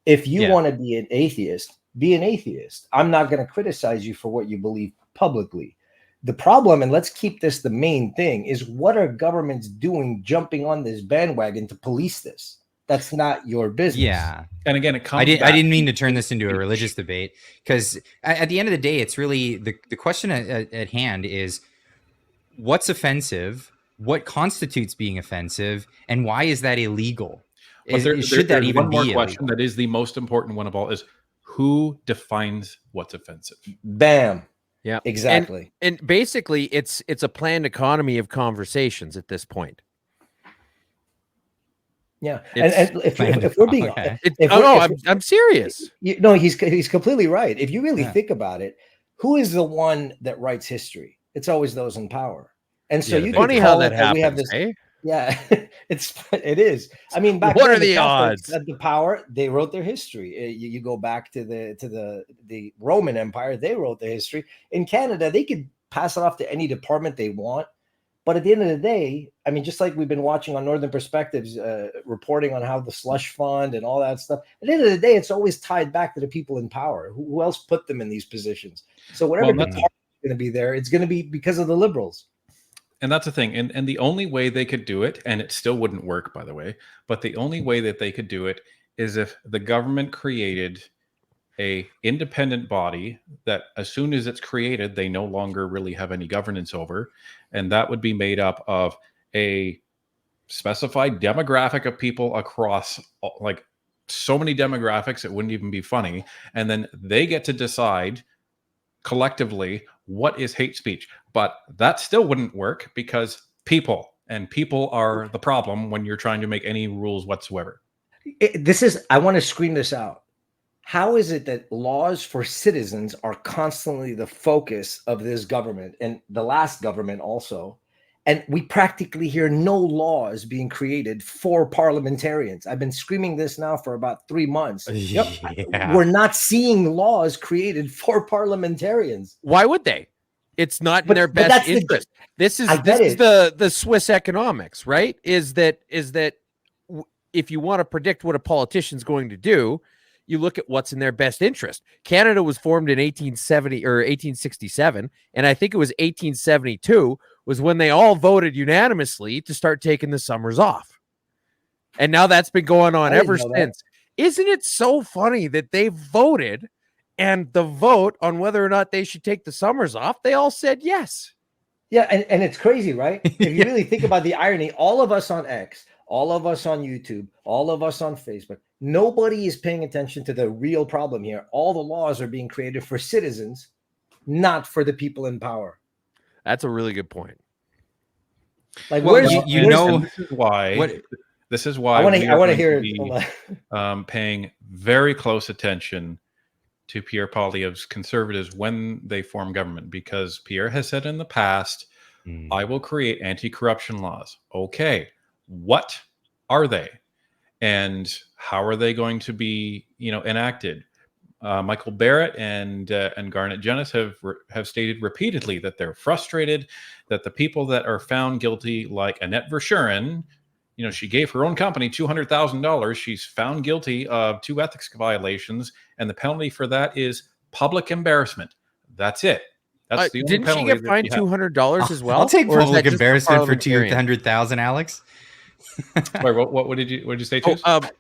If you want to be an atheist, be an atheist. I'm not going to criticize you for what you believe publicly. The problem, and let's keep this the main thing, is what are governments doing jumping on this bandwagon to police this? That's not your business. Yeah. And again, it comes I didn't mean to turn this into a religious debate, because at the end of the day, it's really the question at hand is what's offensive, what constitutes being offensive, and why is that illegal? Should that even be illegal? Question that is the most important one of all is who defines what's offensive? Bam. Yeah, exactly. And basically, it's a planned economy of conversations at this point. Yeah, and if we're being, I'm serious. No, he's completely right. If you really think about it, who is the one that writes history? It's always those in power. And so you funny how that happens. We have this. Yeah, it is. I mean, back What then, are the Catholics odds? had the power. They wrote their history. You go back to the Roman Empire. They wrote the history. In Canada, they could pass it off to any department they want. But at the end of the day, I mean, just like we've been watching on Northern Perspectives, reporting on how the slush fund and all that stuff. At the end of the day, it's always tied back to the people in power. Who else put them in these positions? So whatever department is going to be there, it's going to be because of the liberals. And that's the thing. And the only way they could do it, and it still wouldn't work, by the way, but the only way that they could do it is if the government created a independent body that as soon as it's created, they no longer really have any governance over. And that would be made up of a specified demographic of people across like so many demographics, it wouldn't even be funny. And then they get to decide collectively what is hate speech. But that still wouldn't work because people are the problem when you're trying to make any rules whatsoever. I want to scream this out. How is it that laws for citizens are constantly the focus of this government and the last government also? And we practically hear no laws being created for parliamentarians. I've been screaming this now for about 3 months. Yeah. We're not seeing laws created for parliamentarians. Why would they? It's not in their best interest. This is the Swiss economics, right? Is that if you want to predict what a politician's going to do, you look at what's in their best interest. Canada was formed in 1870 or 1867, and I think it was 1872 was when they all voted unanimously to start taking the summers off. And now that's been going on ever since. Isn't it so funny that they voted, and the vote on whether or not they should take the summers off, they all said yes. Yeah, and it's crazy, right? If you really think about the irony, all of us on X, all of us on YouTube, all of us on Facebook, nobody is paying attention to the real problem here. All the laws are being created for citizens, not for the people in power. That's a really good point. Like, well, where's this is why I want to hear paying very close attention to Pierre Poilievre's conservatives when they form government, because Pierre has said in the past, I will create anti-corruption laws. Okay, what are they? And how are they going to be, enacted? Michael Barrett and Garnet Jennis have stated repeatedly that they're frustrated that the people that are found guilty, like Annette Verschuren, she gave her own company $200,000. She's found guilty of 2 ethics violations, and the penalty for that is public embarrassment. That's it. That's the only didn't penalty. She get fined $200 as well? I'll take public embarrassment for 200,000, Alex. Wait, what did you say?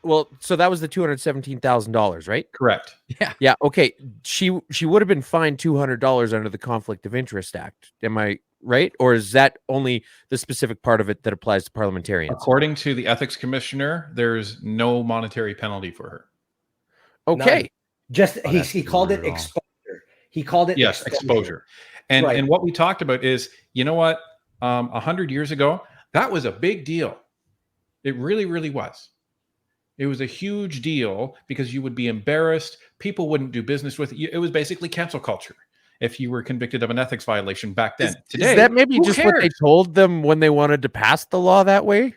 Well, so that was the $217,000, right? Correct. Yeah. Okay. She would have been fined $200 under the Conflict of Interest Act. Am I right? Or is that only the specific part of it that applies to parliamentarians? According to the ethics commissioner, there's no monetary penalty for her. Okay. He called it exposure. He called it exposure. And what we talked about is, 100 years ago, that was a big deal. It really, really was. It was a huge deal because you would be embarrassed. People wouldn't do business with you. It was basically cancel culture if you were convicted of an ethics violation back then. Today, is that maybe just what they told them when they wanted to pass the law that way?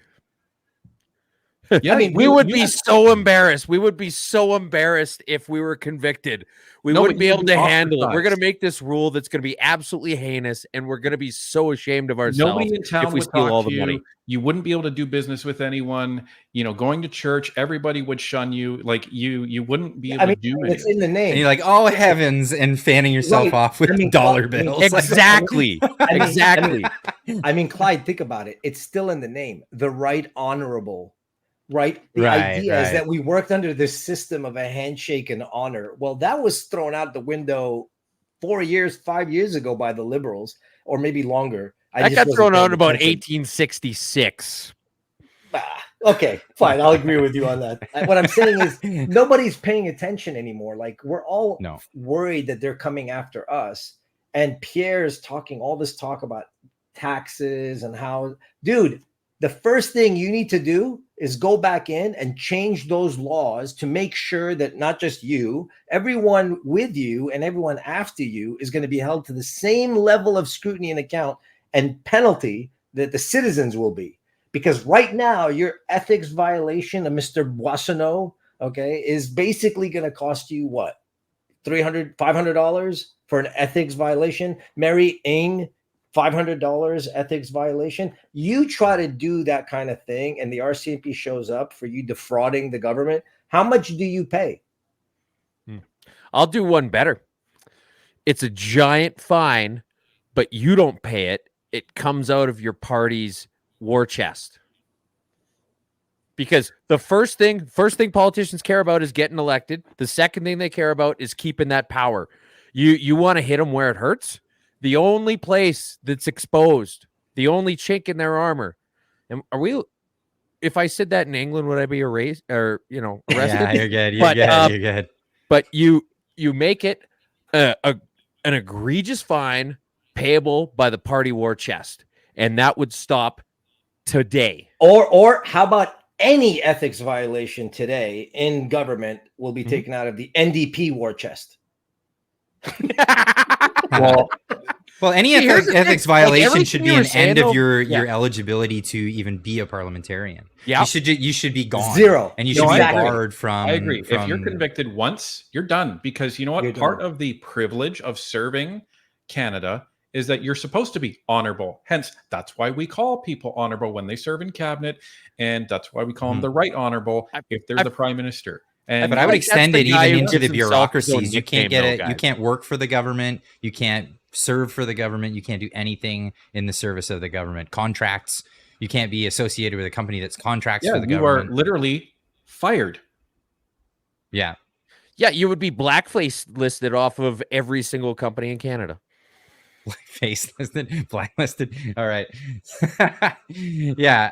Yeah, I mean, we would be so embarrassed. We would be so embarrassed if we were convicted. We wouldn't be able to handle it. We're going to make this rule that's going to be absolutely heinous, and we're going to be so ashamed of ourselves. Nobody in town if we would steal talk all to the money. you. You wouldn't be able to do business with anyone. Going to church, everybody would shun you. Like you wouldn't be able to do it. It's in the name. And you're like, oh heavens, and fanning yourself off with dollar bills. Exactly. Exactly. I mean, Clyde, think about it. It's still in the name. The right honorable. Right. The Right, idea is right. that we worked under this system of a handshake and honor. Well, that was thrown out the window 5 years ago by the liberals, or maybe longer. That got thrown out about 1866. Okay, fine. I'll agree with you on that. What I'm saying is nobody's paying attention anymore. Like, we're all worried that they're coming after us. And Pierre's talking all this talk about taxes and how, dude, the first thing you need to do is go back in and change those laws to make sure that not just you, everyone with you and everyone after you is going to be held to the same level of scrutiny and account and penalty that the citizens will be. Because right now, your ethics violation of Mr. Boissonneau, okay, is basically going to cost you what? $300, $500 for an ethics violation. Mary Ng, $500 ethics violation. You try to do that kind of thing, and the RCMP shows up for you defrauding the government. How much do you pay? I'll do one better. It's a giant fine, but you don't pay it. It comes out of your party's war chest. Because the first thing politicians care about is getting elected. The second thing they care about is keeping that power. You want to hit them where it hurts. The only place that's exposed, the only chink in their armor. And if I said that in England, would I be erased or arrested? Yeah, you're good. You're good. But you make it an egregious fine payable by the party war chest, and that would stop today. Or how about any ethics violation today in government will be taken out of the NDP war chest? Well, any ethics violation should be an end of your Yeah. eligibility to even be a parliamentarian. Yeah. You should be gone. Zero. And you should be barred from. I agree. If you're convicted once, you're done. Because you know what? Part of the privilege of serving Canada is that you're supposed to be honorable. Hence, that's why we call people honorable when they serve in cabinet, and that's why we call them the right honorable if they're the prime minister. And but I would extend it even into the bureaucracies. You nickname, can't get it. though, You guys. can't work for the government. You can't serve for the government. You can't do anything in the service of the government. Contracts. You can't be associated with a company that's contracts for the you government. are literally fired. Yeah. Yeah, you would be blacklisted off of every single company in Canada. Face listed, blacklisted. All right. Yeah.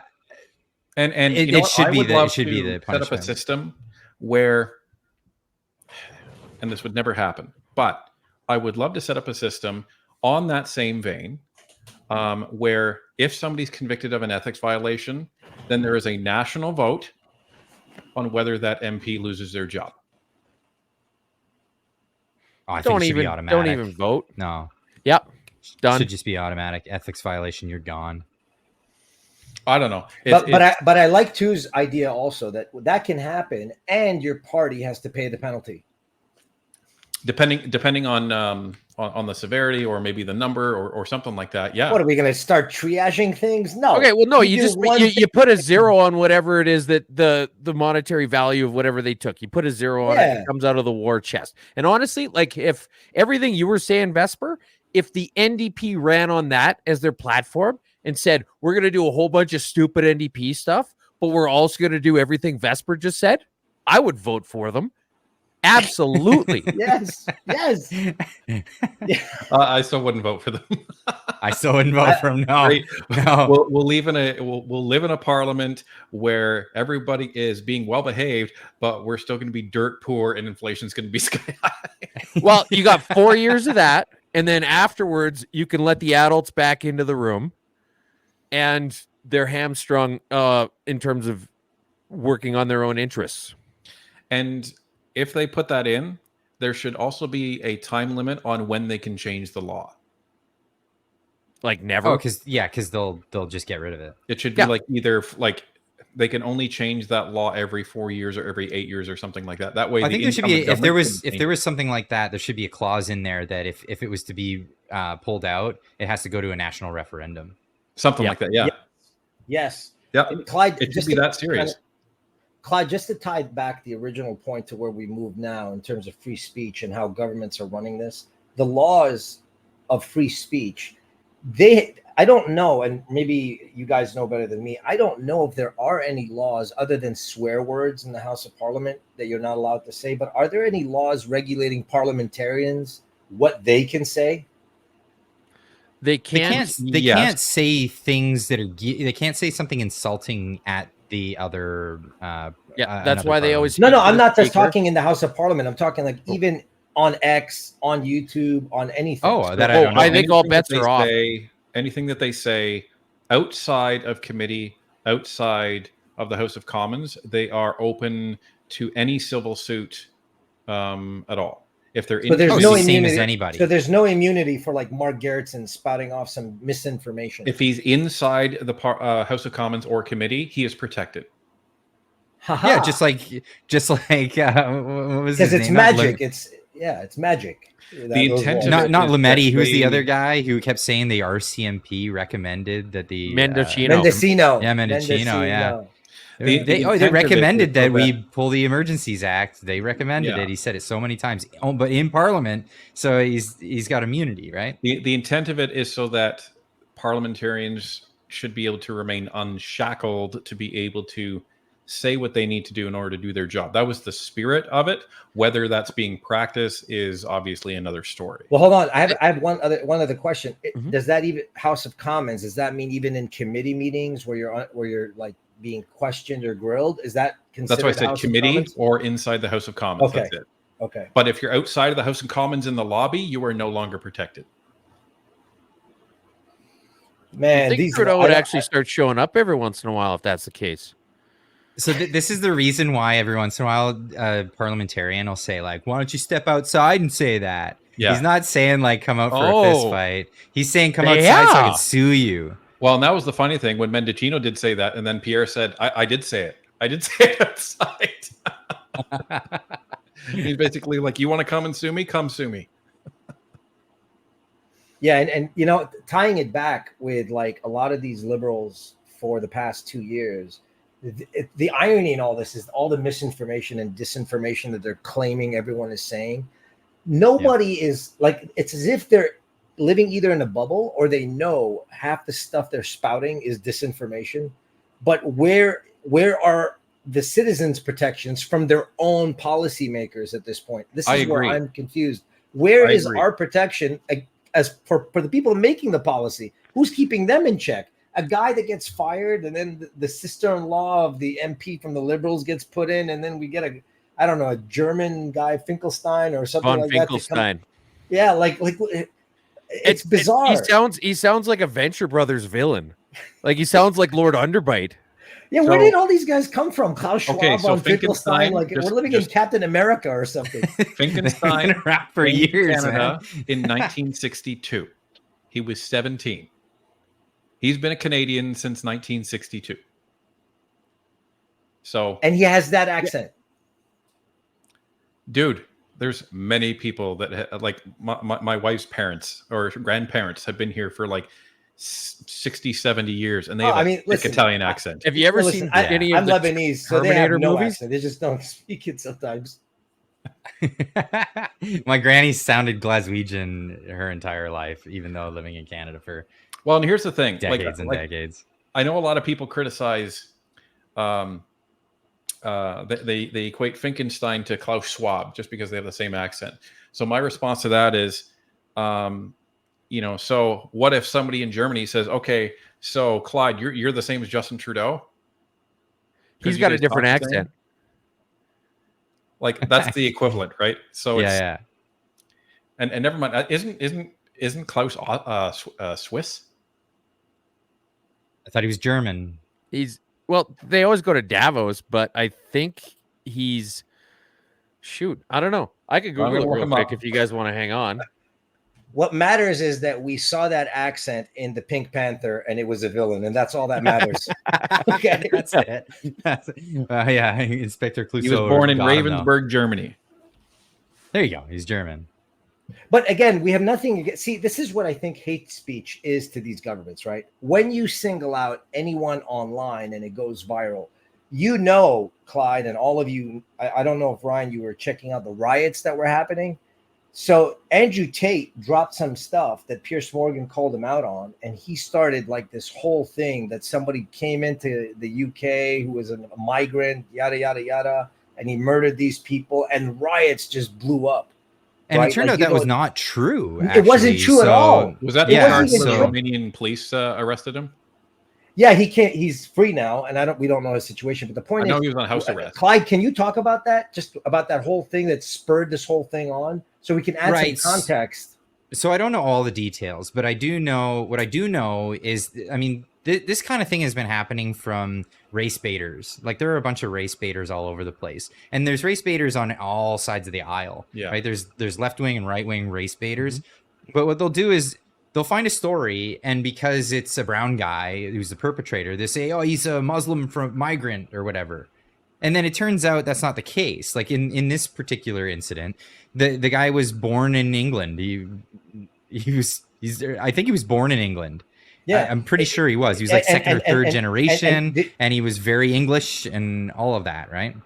And it, you know it what? should I be would the love it should be to the set up punishment. a system where, and this would never happen, but I would love to set up a system on that same vein, where if somebody's convicted of an ethics violation, then there is a national vote on whether that MP loses their job. Oh, I think it should be automatic. Don't even vote. No. Yep. Done. Should just be automatic. Ethics violation, you're gone. I don't know. But I like Tu's idea also that can happen, and your party has to pay the penalty. Depending on the severity or maybe the number or something like that. Yeah. What are we going to start triaging things? No. Okay, well, no, You you do just you put a zero on whatever it is that the monetary value of whatever they took. You put a zero on it, it comes out of the war chest. And honestly, like if everything you were saying, Vesper, if the NDP ran on that as their platform and said, we're going to do a whole bunch of stupid NDP stuff, but we're also going to do everything Vesper just said, I would vote for them. Absolutely. Yes. I still wouldn't vote for them. I still wouldn't vote for them. No. We'll live in a parliament where everybody is being well behaved, but we're still going to be dirt poor and inflation's going to be sky high. Well, you got 4 years of that, and then afterwards you can let the adults back into the room, and they're hamstrung in terms of working on their own interests. And if they put that in, there should also be a time limit on when they can change the law. Like never? Oh, because they'll just get rid of it. It should be like either like they can only change that law every 4 years or every 8 years or something like that. That way, I think there should be if there was something like that, there should be a clause in there that if it was to be pulled out, it has to go to a national referendum. Something like that. Yeah. Yes. Yeah. Clyde, it should be that serious. Clyde, just to tie back the original point to where we move now in terms of free speech and how governments are running this, the laws of free speech, I don't know, and maybe you guys know better than me, I don't know if there are any laws other than swear words in the House of Parliament that you're not allowed to say, but are there any laws regulating parliamentarians, what they can say? They can't say things that are they can't say something insulting at the other that's why they always no I'm not just talking in the House of Parliament. I'm talking like even on X, on YouTube, on anything. I think all bets are off. Anything that they say outside of committee, outside of the House of Commons, they are open to any civil suit at all. If they're so there's no same immunity. as anybody. So there's no immunity for like Mark Gerritsen spouting off some misinformation. If he's inside the House of Commons or committee, he is protected. Yeah, just like what was his because it's name? magic. It's magic. The intent not of it is Lametti. that Who's the they- other guy who kept saying the RCMP recommended that the Mendocino. Yeah, Mendocino. Yeah. The They intent of it recommended is that so we pull the Emergencies Act. They recommended Yeah. it. He said it so many times. Oh, but in Parliament, so he's got immunity, right? The intent of it is so that parliamentarians should be able to remain unshackled to be able to say what they need to do in order to do their job. That was the spirit of it. Whether that's being practiced is obviously another story. Well, hold on. I have one other question. Does that even House of Commons? Does that mean even in committee meetings where you're like being questioned or grilled? Is that considered? That's why I said House of committee Commons? or inside the House of Commons. Okay. That's it. Okay. But if you're outside of the House of Commons in the lobby, you are no longer protected. Man, I think these Trudeau would actually start showing up every once in a while if that's the case. So this is the reason why every once in a while a parliamentarian will say like, why don't you step outside and say that? Yeah. He's not saying like come out for a fist fight. He's saying come outside so I can sue you. Well, and that was the funny thing when Mendocino did say that, and then Pierre said, I did say it. I did say it outside. He's basically like, you want to come and sue me? Come sue me. Yeah, and you know, tying it back with like a lot of these liberals for the past 2 years, the irony in all this is all the misinformation and disinformation that they're claiming everyone is saying. Nobody is like, it's as if they're living either in a bubble or they know half the stuff they're spouting is disinformation. But where are the citizens' protections from their own policymakers at this point? This is where I'm confused. Where is our protection as for the people making the policy? Who's keeping them in check? A guy that gets fired, and then the sister-in-law of the MP from the Liberals gets put in, and then we get a German guy, Finkelstein or something Von like Finkelstein. that. Yeah, like it's bizarre. He sounds like a Venture Brothers villain. Like he sounds like Lord Underbite. Yeah, where did all these guys come from? Klaus Schwab, Okay, so von Finkelstein, like we're living in Captain America or something. Finkelstein rap for in years, Canada man. in 1962. He was 17. He's been a Canadian since 1962. So, and he has that accent. Dude, there's many people that like my wife's parents or grandparents have been here for like 60, 70 years, and they have a thick Italian accent. Have you ever seen any of I'm the Lebanese, so they have Terminator no movies? accent. They just don't speak it sometimes. My granny sounded Glaswegian her entire life, even though living in Canada for Well, and here's the thing: decades and decades. I know a lot of people criticize. They equate Finkelstein to Klaus Schwab just because they have the same accent. So my response to that is, so what if somebody in Germany says, "Okay, so Clyde, you're the same as Justin Trudeau"? He's got a different accent. Like that's the equivalent, right? So yeah. And never mind. Isn't Klaus Swiss? I thought he was German. Well, they always go to Davos, but I think he's I don't know. I could Google it real quick if you guys want to hang on. What matters is that we saw that accent in the Pink Panther, and it was a villain, and that's all that matters. Okay, that's it. Yeah, Inspector Clouseau. He was born in Ravensburg, Germany. There you go. He's German. But again, we have nothing against. See, this is what I think hate speech is to these governments, right? When you single out anyone online and it goes viral, Clyde, and all of you, I don't know if Ryan, you were checking out the riots that were happening. So Andrew Tate dropped some stuff that Piers Morgan called him out on, and he started like this whole thing that somebody came into the UK who was a migrant, yada, yada, yada, and he murdered these people, and riots just blew up. And it turned out that was not true. It wasn't true at all. Was that the charge where the Romanian police arrested him? Yeah, he can't. He's free now, and we don't know his situation. But the point I know is, he was on house arrest. Clyde, can you talk about that? Just about that whole thing that spurred this whole thing on, so we can add some context. So I don't know all the details, but I do know what I do know is, I mean, this kind of thing has been happening from race baiters. Like there are a bunch of race baiters all over the place, and there's race baiters on all sides of the aisle. Yeah. Right. There's left wing and right wing race baiters, but what they'll do is they'll find a story, and because it's a brown guy who's the perpetrator, they say, "Oh, he's a Muslim from migrant or whatever," and then it turns out that's not the case. Like in this particular incident, the guy was born in England. I think he was born in England. Yeah, I'm pretty sure he was. He was like second or third generation, and he was very English and all of that, right?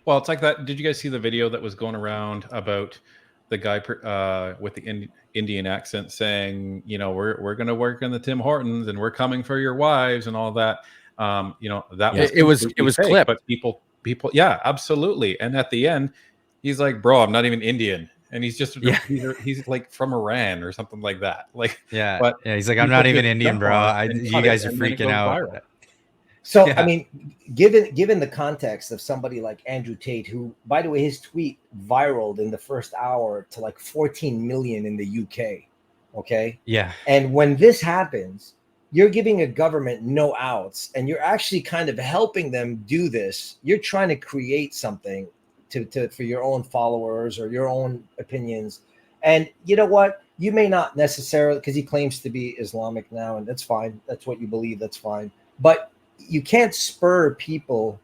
Well, it's like that. Did you guys see the video that was going around about the guy with the Indian accent saying, you know, we're going to work in the Tim Hortons and we're coming for your wives and all that? You know, that was it was fake, clipped. but people, yeah, absolutely. And at the end, he's like, "Bro, I'm not even Indian." And he's just he's like from Iran or something like that. Like but he's like, "I'm not even Indian, bro. You guys are freaking out." Viral. So I mean, given the context of somebody like Andrew Tate, who, by the way, his tweet viraled in the first hour to like 14 million in the UK. Okay. Yeah. And when this happens, you're giving a government no outs, and you're actually kind of helping them do this. You're trying to create something for your own followers or your own opinions. And you know what? You may not necessarily, because he claims to be Islamic now, and that's fine. That's what you believe. That's fine. But you can't spur people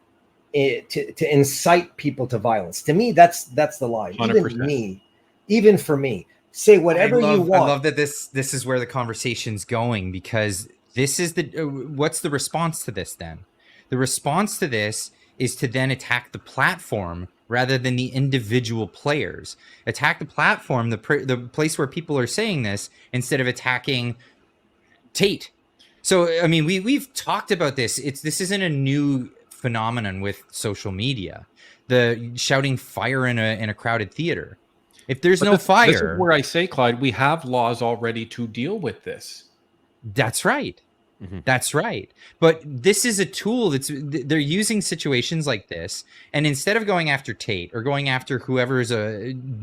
to incite people to violence. To me, that's the line. 100%. Even for me, say whatever you want. I love that this is where the conversation's going, because this is what's the response to this then? The response to this is to then attack the platform rather than the individual players. Attack the platform, the place where people are saying this, instead of attacking Tate. So, I mean, we've talked about this. This isn't a new phenomenon with social media. The shouting fire in a crowded theater. If there's no fire, this is where I say, Clyde, we have laws already to deal with this. That's right. That's right. But this is a tool they're using situations like this, and instead of going after Tate or going after whoever's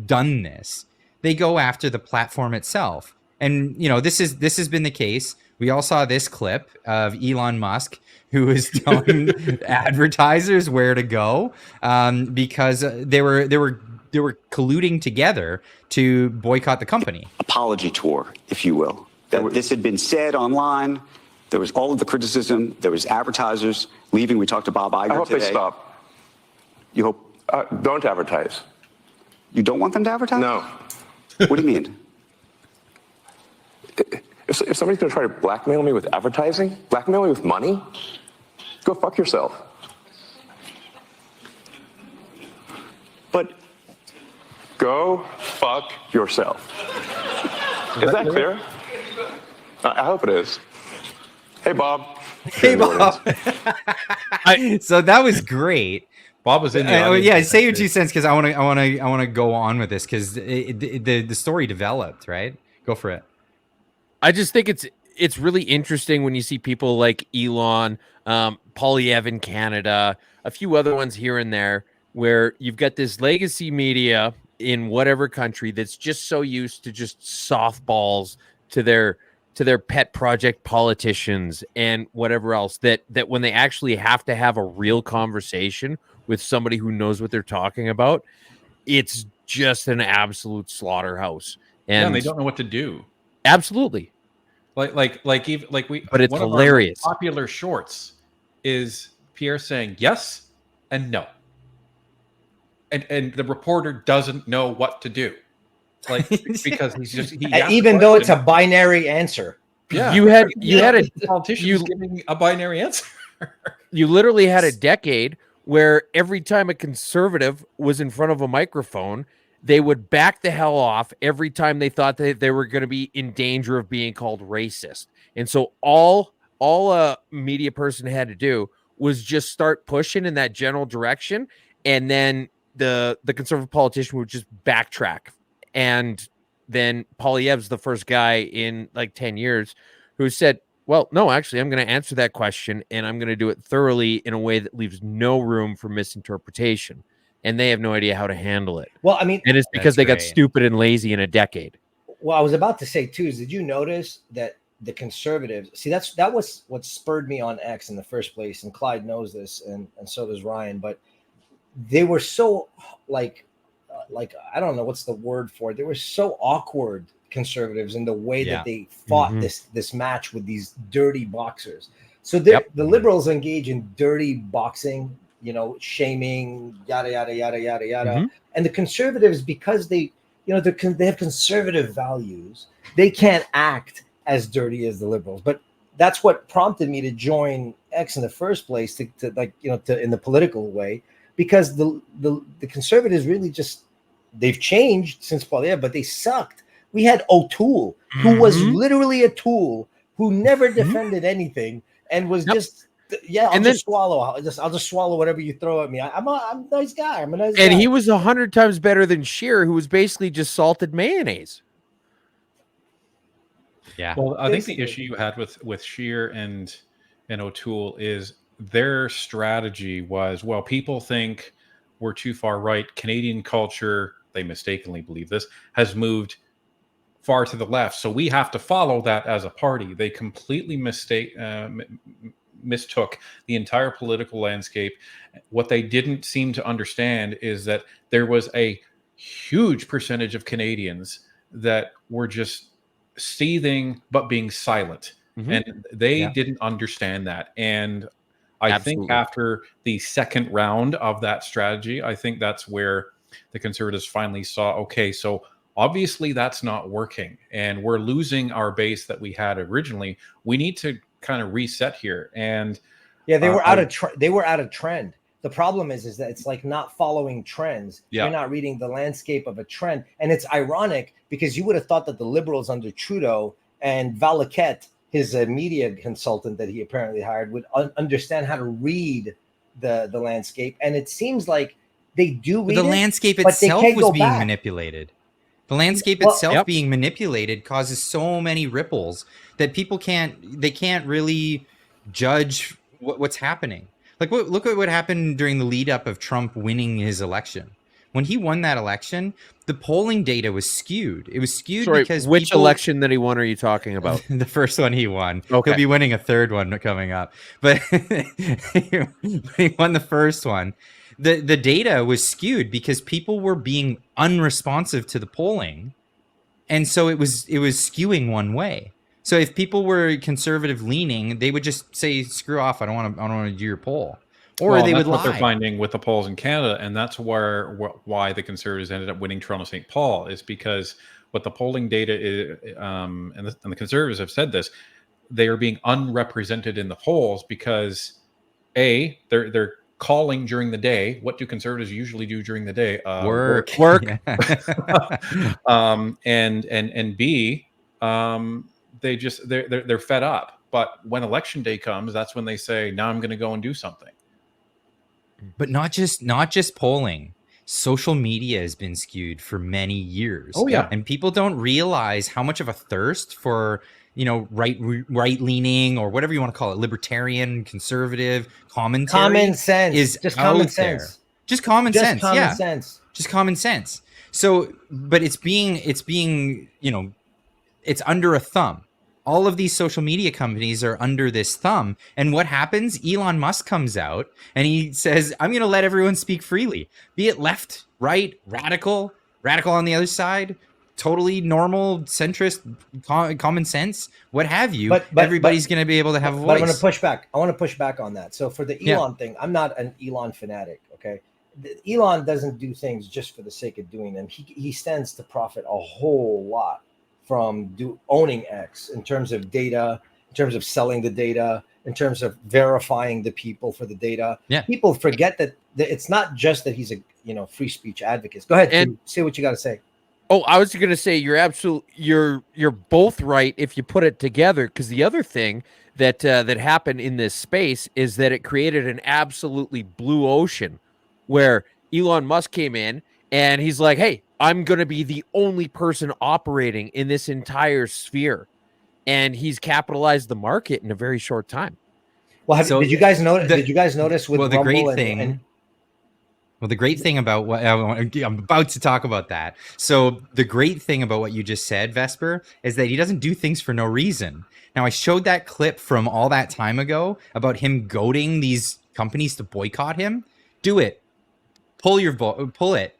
done this, they go after the platform itself. And you know, this has been the case. We all saw this clip of Elon Musk, who is telling advertisers where to go because they were colluding together to boycott the company. Apology tour, if you will. That this had been said online. There was all of the criticism. There was advertisers leaving. We talked to Bob Iger today. I hope they stop. You hope? Don't advertise. You don't want them to advertise? No. What do you mean? If somebody's going to try to blackmail me with advertising, blackmail me with money, go fuck yourself. But go fuck yourself. Is that clear? I hope it is. Hey, Bob. Hey, Bob. So that was great. Bob was in there. Yeah, say your 2 cents, because I want to go on with this, because the story developed, right? Go for it. I just think it's really interesting when you see people like Elon, Polyev in Canada, a few other ones here and there, where you've got this legacy media in whatever country that's just so used to just softballs to their pet project politicians and whatever else, that when they actually have to have a real conversation with somebody who knows what they're talking about, it's just an absolute slaughterhouse. And they don't know what to do. Absolutely. But it's hilarious. One of our popular shorts is Pierre saying yes and no. And the reporter doesn't know what to do. Like, because even though it's a binary answer. Yeah. You had a politician giving a binary answer. You literally had a decade where every time a conservative was in front of a microphone, they would back the hell off every time they thought that they were going to be in danger of being called racist. And so all a media person had to do was just start pushing in that general direction, and then the conservative politician would just backtrack. And then Polyev's the first guy in like 10 years who said, well, no, actually, I'm going to answer that question, and I'm going to do it thoroughly in a way that leaves no room for misinterpretation. And they have no idea how to handle it. Well, I mean, and it's because they got stupid and lazy in a decade. Well, I was about to say too, is did you notice that the conservatives. See, that was what spurred me on X in the first place, and Clyde knows this, and so does Ryan. But they were so like I don't know what's the word for it. They were so awkward, conservatives, in the way that they fought this match with these dirty boxers. So the liberals engage in dirty boxing, you know, shaming, yada yada yada yada yada, and the conservatives, because they, you know, they have conservative values, they can't act as dirty as the liberals. But that's what prompted me to join X in the first place, to like, you know, to in the political way, because the conservatives really just, they've changed since Paul, but they sucked. We had O'Toole, who was literally a tool, who never defended anything and was just, I'll just swallow whatever you throw at me. I'm a nice guy. I'm a nice guy. And he was 100 times better than Scheer, who was basically just salted mayonnaise. Yeah. Well, I think the issue you had with Scheer and O'Toole is their strategy was, well, people think we're too far right. Canadian culture, they mistakenly believe this, has moved far to the left, so we have to follow that as a party. They completely mistook the entire political landscape. What they didn't seem to understand is that there was a huge percentage of Canadians that were just seething but being silent, and they didn't understand that. And I think after the second round of that strategy, I think that's where the Conservatives finally saw, okay, so obviously that's not working, and we're losing our base that we had originally. We need to kind of reset here. And they were out of they were out of trend. The problem is that it's like not following trends. You're not reading the landscape of a trend. And it's ironic because you would have thought that the liberals under Trudeau and Valaquette, his media consultant that he apparently hired, would understand how to read the landscape. And it seems like they do read the landscape itself was being manipulated. The landscape itself being manipulated causes so many ripples that people can't really judge what's happening. Like, look at what happened during the lead up of Trump winning his election. When he won that election, the polling data was skewed. It was skewed because which election that he won are you talking about? The first one he won. Okay. He'll be winning a third one coming up. But he won the first one. The data was skewed because people were being unresponsive to the polling, and so it was skewing one way. So if people were conservative leaning, they would just say, "Screw off! I don't want to do your poll," or they would lie. That's what they're finding with the polls in Canada, and that's why the Conservatives ended up winning Toronto St. Paul, is because what the polling data is, and the Conservatives have said this, they are being unrepresented in the polls because they're calling during the day. What do Conservatives usually do during the day? Work. And B, they're fed up. But when election day comes, that's when they say, now I'm going to go and do something. But not just polling. Social media has been skewed for many years. Oh yeah. And people don't realize how much of a thirst for, you know, right leaning or whatever you want to call it, libertarian, conservative commentary. Common sense is just out common there. sense. Just common sense. Common sense. Just common sense. So, but it's being, you know, it's under a thumb. All of these social media companies are under this thumb. And what happens? Elon Musk comes out and he says, I'm going to let everyone speak freely, be it left, right, radical on the other side, totally normal, centrist, common sense, what have you. But everybody's going to be able to have a voice. But I'm going to push back. I want to push back on that. So for the Elon thing, I'm not an Elon fanatic. Okay. Elon doesn't do things just for the sake of doing them. He stands to profit a whole lot from owning X in terms of data, in terms of selling the data, in terms of verifying the people for the data. Yeah. People forget that it's not just that he's a free speech advocate. Go ahead and say what you got to say. Oh, I was going to say you're both right if you put it together, because the other thing that happened in this space is that it created an absolutely blue ocean where Elon Musk came in and he's like, hey, I'm going to be the only person operating in this entire sphere. And he's capitalized the market in a very short time. Well, did you guys notice? Did you guys notice with the Rumble great thing? Well, the great thing about what I'm about to talk about that. So the great thing about what you just said, Vesper, is that he doesn't do things for no reason. Now, I showed that clip from all that time ago about him goading these companies to boycott him. Do it. Pull it.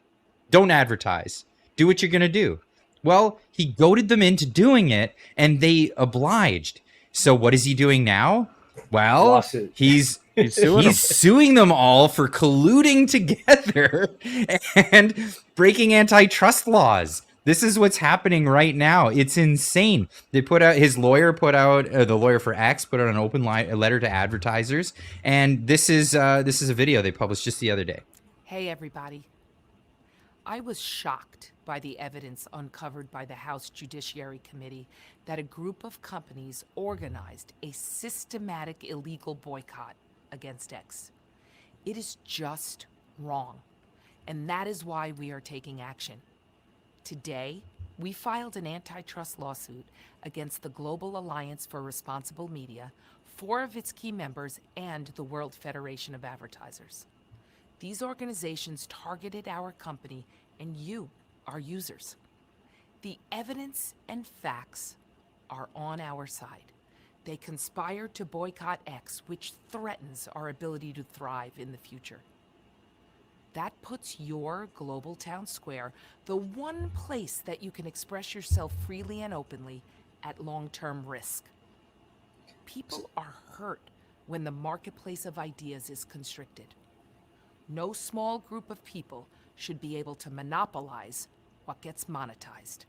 Don't advertise. Do what you're going to do. Well, he goaded them into doing it, and they obliged. So what is he doing now? Well, Lawsuit. he's suing suing them all for colluding together and breaking antitrust laws. This is what's happening right now. It's insane. They put out, his lawyer put out, the lawyer for X put out an open letter to advertisers, and this is a video they published just the other day. Hey everybody. I was shocked by the evidence uncovered by the House Judiciary Committee that a group of companies organized a systematic illegal boycott against X. It is just wrong, and that is why we are taking action. Today, we filed an antitrust lawsuit against the Global Alliance for Responsible Media, 4 of its key members, and the World Federation of Advertisers. These organizations targeted our company and you, our users. The evidence and facts are on our side. They conspired to boycott X, which threatens our ability to thrive in the future. That puts your global town square, the one place that you can express yourself freely and openly, at long-term risk. People are hurt when the marketplace of ideas is constricted. No small group of people should be able to monopolize what gets monetized.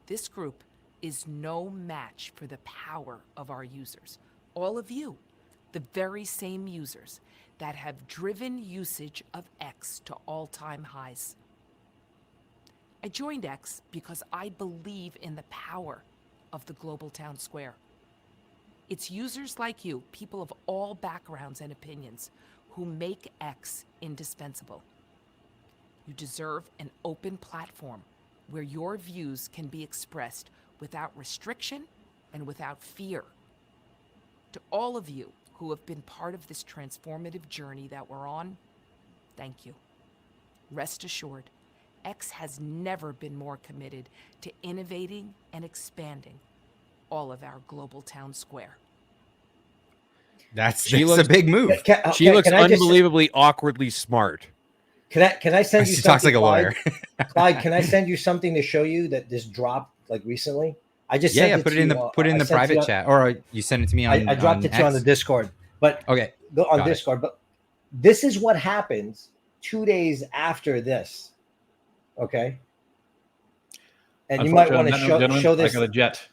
This group is no match for the power of our users. All of you, the very same users that have driven usage of X to all-time highs. I joined X because I believe in the power of the global town square. It's users like you, people of all backgrounds and opinions, who make X indispensable. You deserve an open platform where your views can be expressed without restriction and without fear. To all of you who have been part of this transformative journey that we're on, thank you. Rest assured, X has never been more committed to innovating and expanding all of our global town square. That's a big move. She looks unbelievably awkwardly smart. Can I send you She something? talks like a lawyer. Clyde, can I send you something to show you that this dropped like recently? I just Yeah, sent it put to it in you, the put it in the private chat, or you send it to me on. I dropped it to you on the Discord, but okay, on Discord. But this is what happens 2 days after this. Okay, and you might want to show this. I got a jet.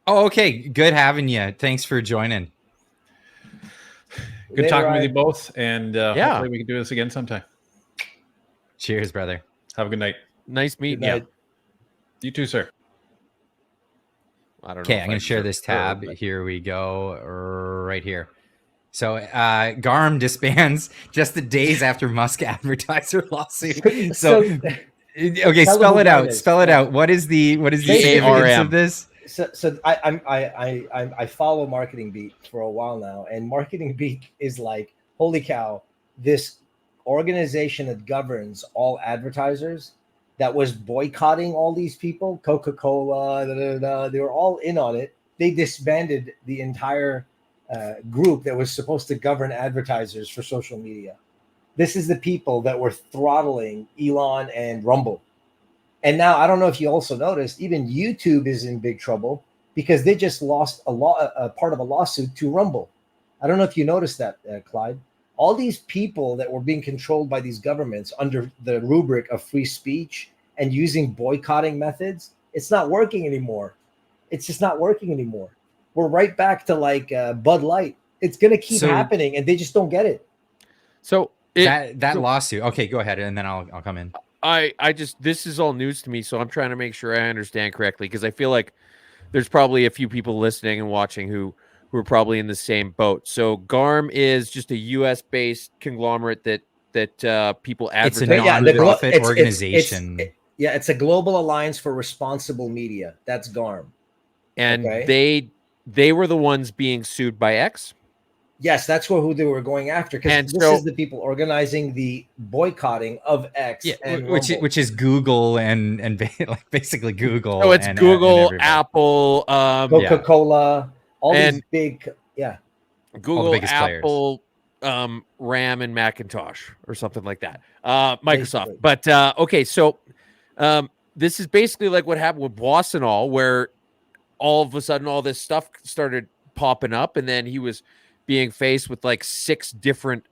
Oh, okay. Good having you. Thanks for joining. Good talking with you both, and hopefully we can do this again sometime. Cheers, brother. Have a good night. Nice meeting you. You too, sir. I don't know. Okay, I'm going to share this tab. Here we go, right here. So GARM disbands just the days after Musk advertiser lawsuit. So okay, spell it out. Spell it out. What is the evidence of this? So I follow Marketing Beat for a while now, and Marketing Beat is like, holy cow, this organization that governs all advertisers that was boycotting all these people, Coca-Cola, they were all in on it. They disbanded the entire group that was supposed to govern advertisers for social media. This is the people that were throttling Elon and Rumble. And now, I don't know if you also noticed, even YouTube is in big trouble because they just lost a part of a lawsuit to Rumble. I don't know if you noticed that, Clyde. All these people that were being controlled by these governments under the rubric of free speech and using boycotting methods, it's not working anymore. It's just not working anymore. We're right back to like Bud Light. It's going to keep happening, and they just don't get it. So that lawsuit. Okay, go ahead, and then I'll come in. I just, this is all news to me, so I'm trying to make sure I understand correctly, because I feel like there's probably a few people listening and watching who are probably in the same boat. So GARM is just a U.S.-based conglomerate that people advertise. It's a non-profit organization. It's a global alliance for responsible media. That's GARM. And they were the ones being sued by X? Yes, that's who they were going after, because this is the people organizing the boycotting of X and Rumble. which is Google and like basically Google. So it's and, Google, and Apple, Coca-Cola, all these big, Google, Apple, RAM, and Macintosh, or something like that. Microsoft. But okay, so this is basically like what happened with Boss and all, where all of a sudden all this stuff started popping up, and then he was being faced with like 6 different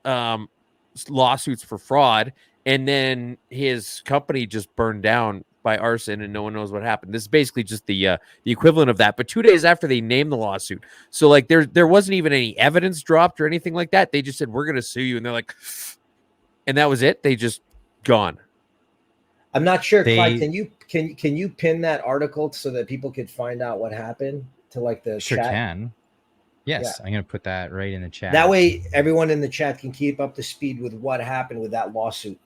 lawsuits for fraud, and then his company just burned down by arson, and no one knows what happened. This is basically just the equivalent of that, but 2 days after they named the lawsuit. So like there wasn't even any evidence dropped or anything like that. They just said, we're going to sue you, and they're like, and that was it. They just gone. I'm not sure, Clyde, can you pin that article so that people could find out what happened to like the Sure chat? can. Yes, I'm going to put that right in the chat. That way everyone in the chat can keep up to speed with what happened with that lawsuit.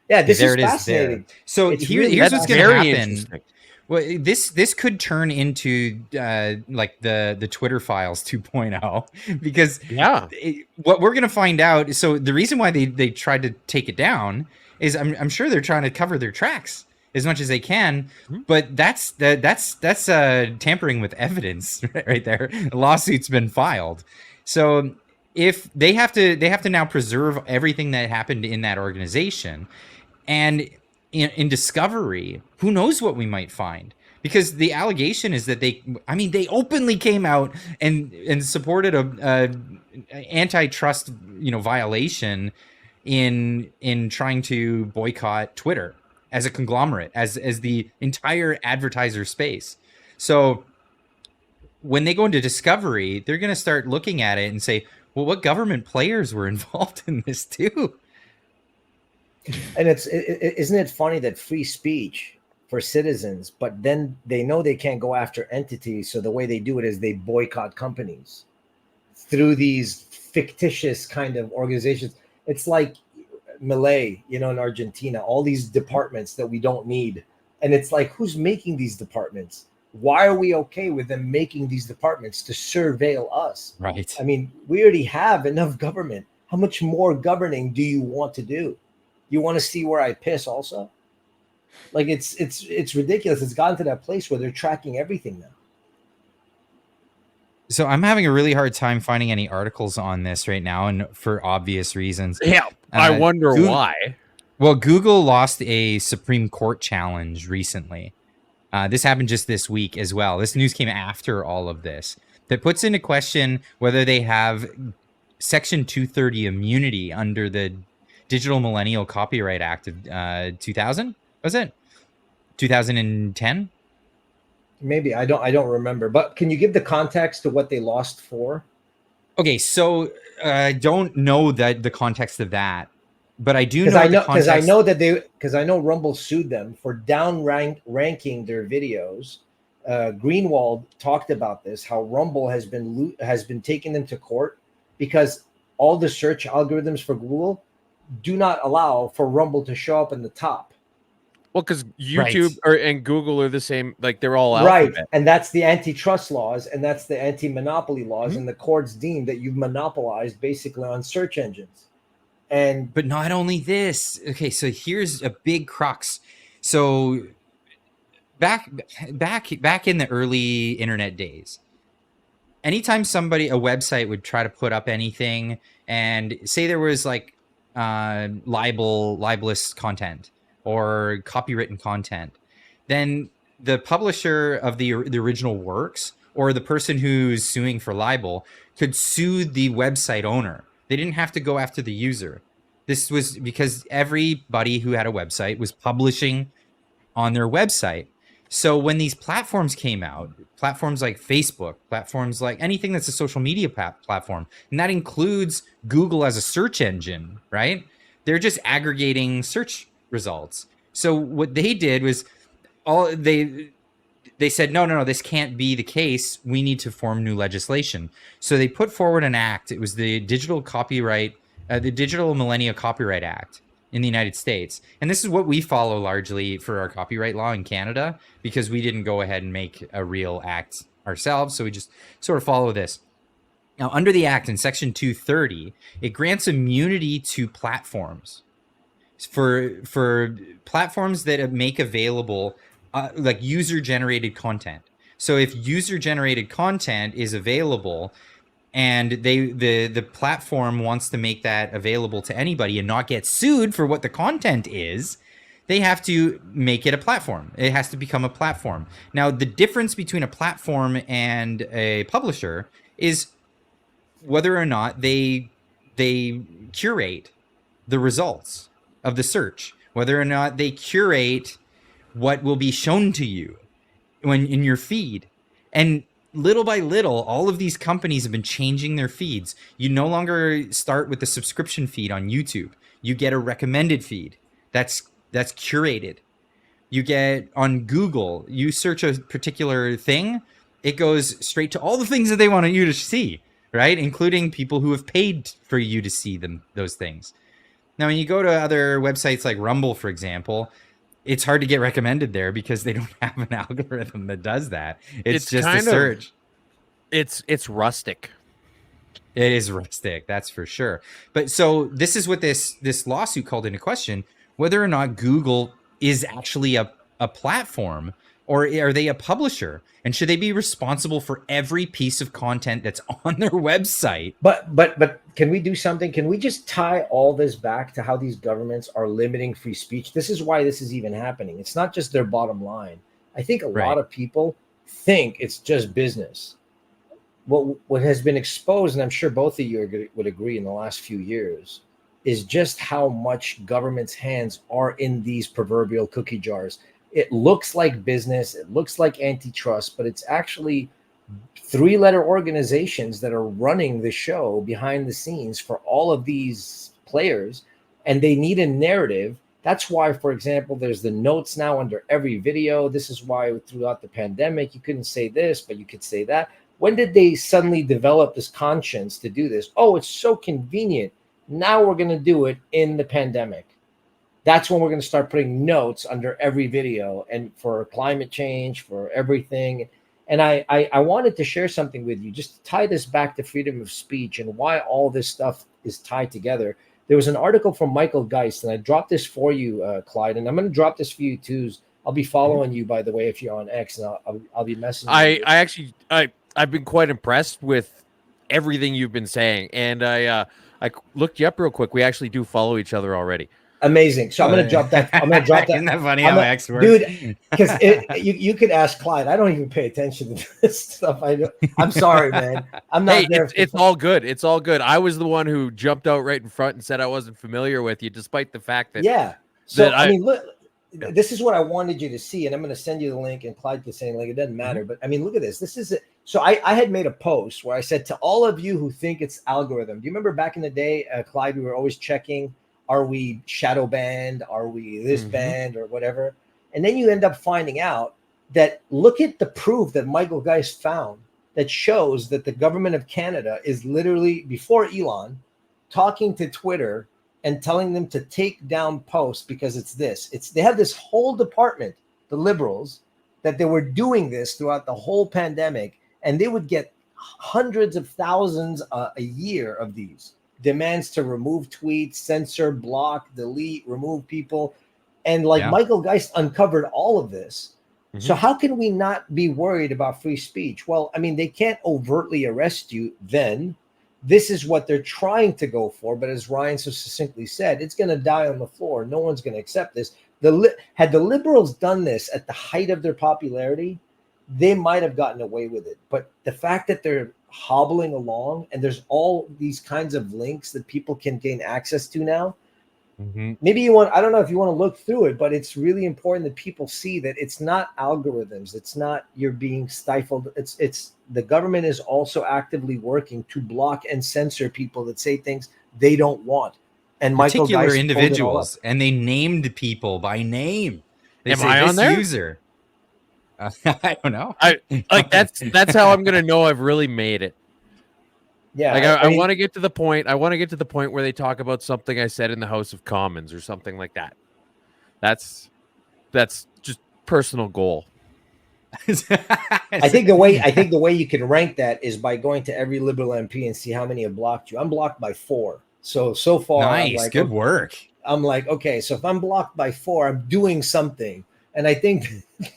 Yeah, this is fascinating. So here's what's going to happen. Well, this could turn into like the Twitter files 2.0, because what we're going to find out. So the reason why they tried to take it down is I'm sure they're trying to cover their tracks as much as they can, but that's tampering with evidence right there. A lawsuit's been filed, so if they have to now preserve everything that happened in that organization, and in discovery, who knows what we might find, because the allegation is that they openly came out and supported a antitrust violation in trying to boycott Twitter as a conglomerate, as the entire advertiser space. So when they go into discovery, they're going to start looking at it and say, well, what government players were involved in this too? And isn't it funny that free speech for citizens, but then they know they can't go after entities. So the way they do it is they boycott companies through these fictitious kind of organizations. It's like Malay, in Argentina, all these departments that we don't need. And it's like, who's making these departments? Why are we okay with them making these departments to surveil us? Right. I mean, we already have enough government. How much more governing do you want to do? You want to see where I piss also? Like it's ridiculous. It's gotten to that place where they're tracking everything now. So I'm having a really hard time finding any articles on this right now, and for obvious reasons. Yeah, I wonder why. Well, Google lost a Supreme Court challenge recently. This happened just this week as well. This news came after all of this. That puts into question whether they have Section 230 immunity under the Digital Millennial Copyright Act of 2000. Was it 2010? Maybe I don't remember, but can you give the context to what they lost for? Okay, so I don't know the context of that, but I do know because I know Rumble sued them for ranking their videos. Greenwald talked about this, how Rumble has been taking them to court because all the search algorithms for Google do not allow for Rumble to show up in the top. Well, because YouTube and Google are the same, like they're all right, and that's the antitrust laws, and that's the anti-monopoly laws, and the courts deem that you've monopolized basically on search engines. But not only this. Okay, so here's a big crux. So back in the early internet days, anytime a website would try to put up anything, and say there was like libelous content or copywritten content, then the publisher of the original works or the person who's suing for libel could sue the website owner. They didn't have to go after the user. This was because everybody who had a website was publishing on their website. So when these platforms came out, platforms like Facebook, platforms like anything that's a social media platform, and that includes Google as a search engine, right? They're just aggregating search results. So what they did was they said, no, this can't be the case. We need to form new legislation. So they put forward an act. It was the Digital Millennial Copyright Act in the United States. And this is what we follow largely for our copyright law in Canada, because we didn't go ahead and make a real act ourselves. So we just sort of follow this. Now, under the Act in Section 230, it grants immunity to platforms for platforms that make available like user-generated content. So if user-generated content is available and the platform wants to make that available to anybody and not get sued for what the content is, they have to make it a platform. It has to become a platform. Now, the difference between a platform and a publisher is whether or not they curate the results of the search, whether or not they curate what will be shown to you when in your feed. And little by little, all of these companies have been changing their feeds. You no longer start with the subscription feed on YouTube. You get a recommended feed that's curated. You get on Google, you search a particular thing, it goes straight to all the things that they want you to see, right? Including people who have paid for you to see those things. Now, when you go to other websites like Rumble, for example, it's hard to get recommended there because they don't have an algorithm that does that. It's just a search. It's rustic. It is rustic, that's for sure. But so this is what this lawsuit called into question, whether or not Google is actually a platform, or are they a publisher? And should they be responsible for every piece of content that's on their website? But can we do something? Can we just tie all this back to how these governments are limiting free speech? This is why this is even happening. It's not just their bottom line. I think a lot of people think it's just business. What has been exposed, and I'm sure both of you would agree in the last few years, is just how much government's hands are in these proverbial cookie jars. It looks like business, it looks like antitrust, but it's actually 3-letter organizations that are running the show behind the scenes for all of these players, and they need a narrative. That's why, for example, there's the notes now under every video. This is why throughout the pandemic, you couldn't say this, but you could say that. When did they suddenly develop this conscience to do this? Oh, it's so convenient. Now we're going to do it in the pandemic. That's when we're going to start putting notes under every video, and for climate change, for everything. And I wanted to share something with you, just to tie this back to freedom of speech and why all this stuff is tied together. There was an article from Michael Geist, and I dropped this for you, Clyde, and I'm going to drop this for you too. I'll be following you, by the way, if you're on X, and I'll be messaging you. I've been quite impressed with everything you've been saying, and I looked you up real quick. We actually do follow each other already. Amazing. So I'm going to drop that. Isn't that funny how X works? Dude, because you could ask Clyde. I don't even pay attention to this stuff. I'm sorry, man. I'm not there. It's all good. It's all good. I was the one who jumped out right in front and said I wasn't familiar with you, despite the fact that... Yeah. So, I mean, look, this is what I wanted you to see, and I'm going to send you the link, and Clyde can send the link. It doesn't matter. But, I mean, look at this. This is it. So I had made a post where I said to all of you who think it's algorithm, do you remember back in the day, Clyde, we were always checking, are we shadow banned? Are we this banned or whatever? And then you end up finding out that look at the proof that Michael Geist found that shows that the government of Canada is literally, before Elon, talking to Twitter and telling them to take down posts because they have this whole department, the liberals, that they were doing this throughout the whole pandemic, and they would get hundreds of thousands a year of these demands to remove tweets, censor, block, delete, remove people. And Michael Geist uncovered all of this. So how can we not be worried about free speech? Well, I mean, they can't overtly arrest you then. This is what they're trying to go for. But as Ryan so succinctly said, it's going to die on the floor. No one's going to accept this. Had the liberals done this at the height of their popularity, they might have gotten away with it. But the fact that they're hobbling along and there's all these kinds of links that people can gain access to now, maybe I don't know if you want to look through it, but it's really important that people see that it's not algorithms. It's not you're being stifled. It's the government is also actively working to block and censor people that say things they don't want. And particular individuals, and they named people by name. They Am I on there? User. I don't know. That's how I'm gonna know I've really made it. Yeah, I want to get to the point. I want to get to the point where they talk about something I said in the House of Commons or something like that. That's just personal goal. I think the way you can rank that is by going to every liberal MP and see how many have blocked you. I'm blocked by 4. So far, nice, I'm like, good work. I'm like, okay, so if I'm blocked by 4, I'm doing something. And I think,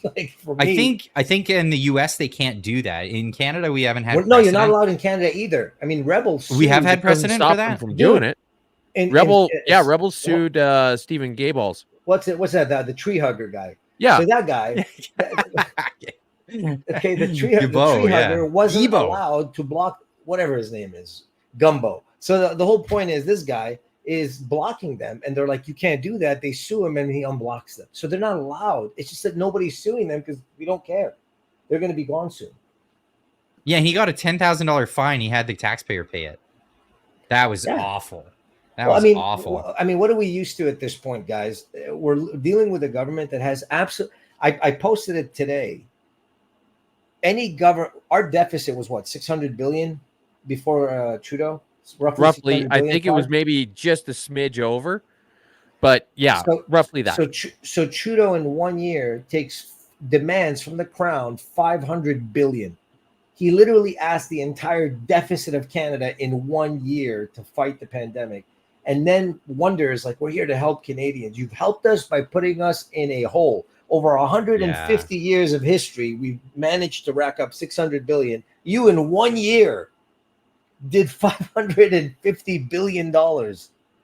like for me, I think in the U.S. they can't do that. In Canada, we haven't had. No, you're not allowed in Canada either. I mean, Rebels. We have had precedent stop for that them from doing it. Rebels sued Stephen Gayballs. What's that? The tree hugger guy. Yeah. So that guy. Okay, the tree hugger wasn't allowed to block whatever his name is, Gumbo. So the whole point is this guy is blocking them, and they're like, you can't do that. They sue him, and he unblocks them. So they're not allowed. It's just that nobody's suing them because we don't care. They're going to be gone soon. Yeah, he got a $10,000 fine. He had the taxpayer pay it. That was awful. That was awful. I mean, what are we used to at this point, guys? We're dealing with a government that has absolute. I posted it today. Our deficit was what, 600 billion before Trudeau? Roughly, I think it was maybe just a smidge over, but yeah, roughly that. So Trudeau in 1 year demands from the crown 500 billion. He literally asked the entire deficit of Canada in 1 year to fight the pandemic, and then wonders like, we're here to help Canadians. You've helped us by putting us in a hole. Over 150 years of history, we've managed to rack up 600 billion. You in 1 year did $550 billion.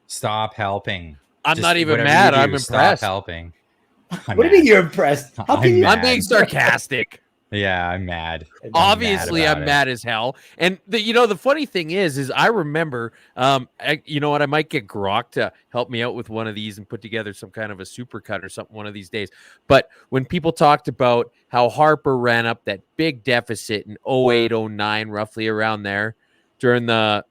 Stop helping. I'm not even mad. I'm impressed. Stop helping. What do you mean you're impressed? I'm being sarcastic. Yeah, I'm mad. Obviously, I'm mad as hell. And the funny thing is I remember, you know what? I might get Grok to help me out with one of these and put together some kind of a supercut or something one of these days. But when people talked about how Harper ran up that big deficit in 08, 09, roughly around there, during the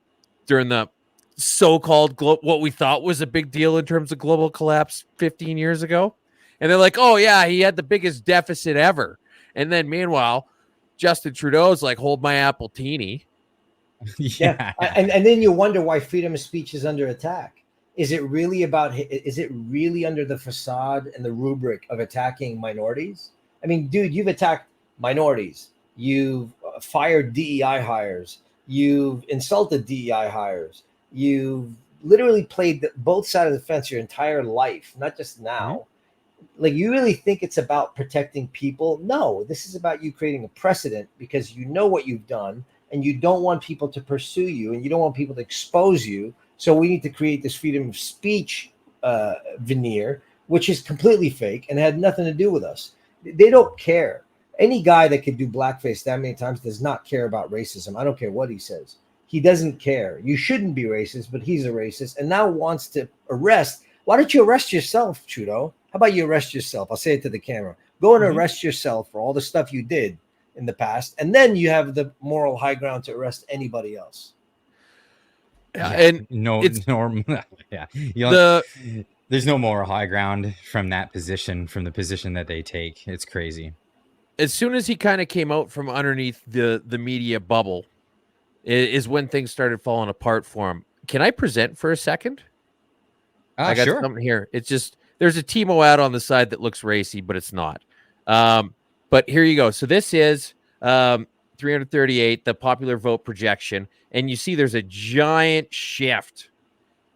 so-called what we thought was a big deal in terms of global collapse 15 years ago, and they're like, oh yeah, he had the biggest deficit ever. And then meanwhile, Justin Trudeau's like, hold my apple teeny. Yeah. And then you wonder why freedom of speech is under attack. Is it really under the facade and the rubric of attacking minorities? I mean, dude, you've attacked minorities. You've fired DEI hires. You've insulted DEI hires. You've literally played both sides of the fence your entire life, not just now. Mm-hmm. Like, you really think it's about protecting people? No, this is about you creating a precedent because you know what you've done and you don't want people to pursue you and you don't want people to expose you. So we need to create this freedom of speech veneer, which is completely fake and had nothing to do with us. They don't care. Any guy that could do blackface that many times does not care about racism. I don't care what he says. He doesn't care. You shouldn't be racist, but he's a racist and now wants to arrest. Why don't you arrest yourself, Trudeau? How about you arrest yourself? I'll say it to the camera. Go and arrest yourself for all the stuff you did in the past. And then you have the moral high ground to arrest anybody else. Yeah, and it's normal. Yeah. There's no moral high ground from that position, from the position that they take. It's crazy. As soon as he kind of came out from underneath the media bubble is when things started falling apart for him. Can I present for a second? I got something here. It's just, there's a Timo ad on the side that looks racy, but it's not. But here you go. So this is 338, the popular vote projection. And you see there's a giant shift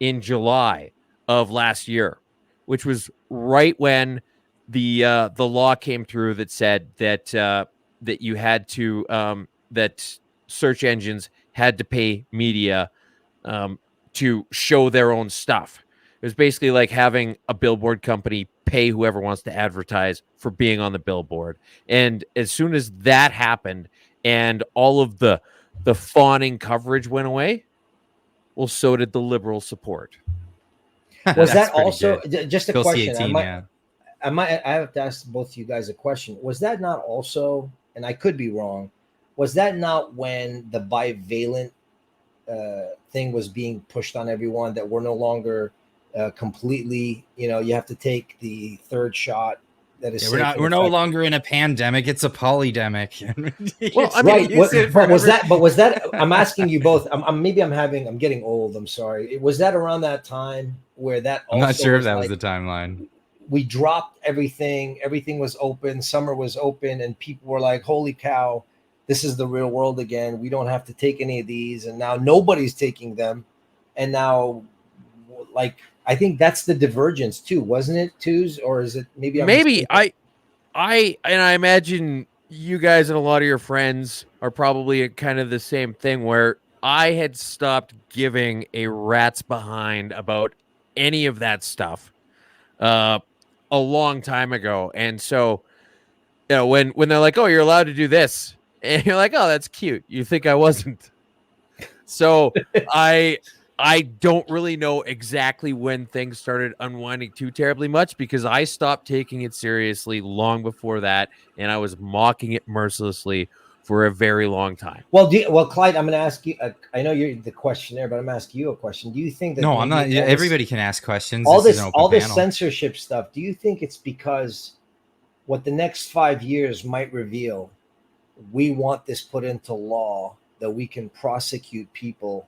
in July of last year, which was right when the law came through that said that that you had to that search engines had to pay media to show their own stuff. It was basically like having a billboard company pay whoever wants to advertise for being on the billboard. And as soon as that happened and all of the fawning coverage went away, well, so did the liberal support. Was that also just a question? I have to ask both of you guys a question. Was that not also, and I could be wrong, was that not when the bivalent thing was being pushed on everyone, that we're no longer completely, you have to take the third shot? That is, we're no longer in a pandemic; it's a polydemic. Well, I mean, was that? I'm asking you both. I'm getting old. I'm sorry. Was that around that time where that? I'm not sure if that was the timeline. we dropped everything. Everything was open. Summer was open, and people were like, "Holy cow, this is the real world again. We don't have to take any of these." And now nobody's taking them. And now, like, I think that's the divergence too, wasn't it, Twos? Or is it maybe? Maybe I imagine you guys and a lot of your friends are probably kind of the same thing, where I had stopped giving a rat's behind about any of that stuff a long time ago. And so, you know, when they're like, "Oh, you're allowed to do this," and you're like, "Oh, that's cute," you think I wasn't. So I don't really know exactly when things started unwinding too terribly much, because I stopped taking it seriously long before that, and I was mocking it mercilessly for a very long time. Well, Clyde, I'm going to ask you. I know you're the questionnaire, but I'm asking you a question. Do you think that? No, I'm not. Everybody can ask questions. All this censorship stuff. Do you think it's because what the next 5 years might reveal? We want this put into law that we can prosecute people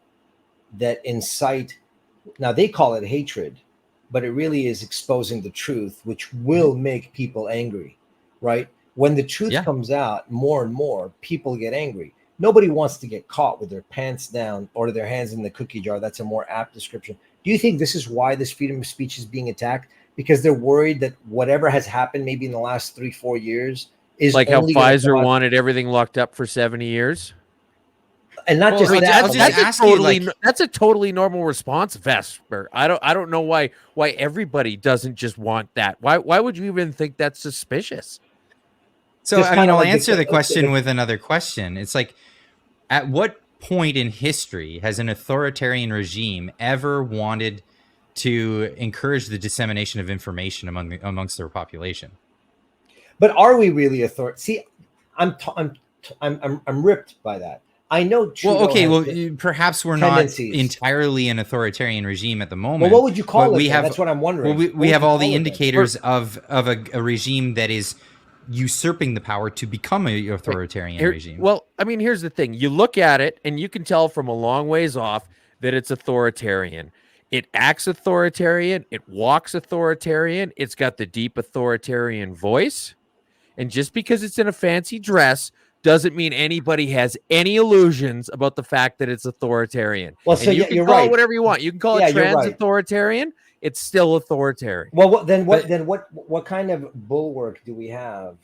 that incite. Now they call it hatred, but it really is exposing the truth, which will make people angry, right? When the truth comes out more and more, people get angry. Nobody wants to get caught with their pants down or their hands in the cookie jar. That's a more apt description. Do you think this is why this freedom of speech is being attacked? Because they're worried that whatever has happened maybe in the last 3-4 years is like how Pfizer wanted everything locked up for 70 years. And not just that. That's a totally normal response, Vesper. I don't know why everybody doesn't just want that. Why would you even think that's suspicious? So I mean, I'll answer the question with another question. It's like, at what point in history has an authoritarian regime ever wanted to encourage the dissemination of information amongst their population? But are we really authority? See, I'm ripped by that. I know. Perhaps we're not entirely an authoritarian regime at the moment. Well, what would you call it? That's what I'm wondering. Well, we have all the indicators of a regime that is usurping the power to become an authoritarian regime. Well, I mean, here's the thing. You look at it and you can tell from a long ways off that it's authoritarian. It acts authoritarian. It walks authoritarian. It's got the deep authoritarian voice. And just because it's in a fancy dress doesn't mean anybody has any illusions about the fact that it's authoritarian. Well, so you can you're call right. it whatever you want. You can call it trans-authoritarian. It's still authoritarian. Well, what kind of bulwark do we have?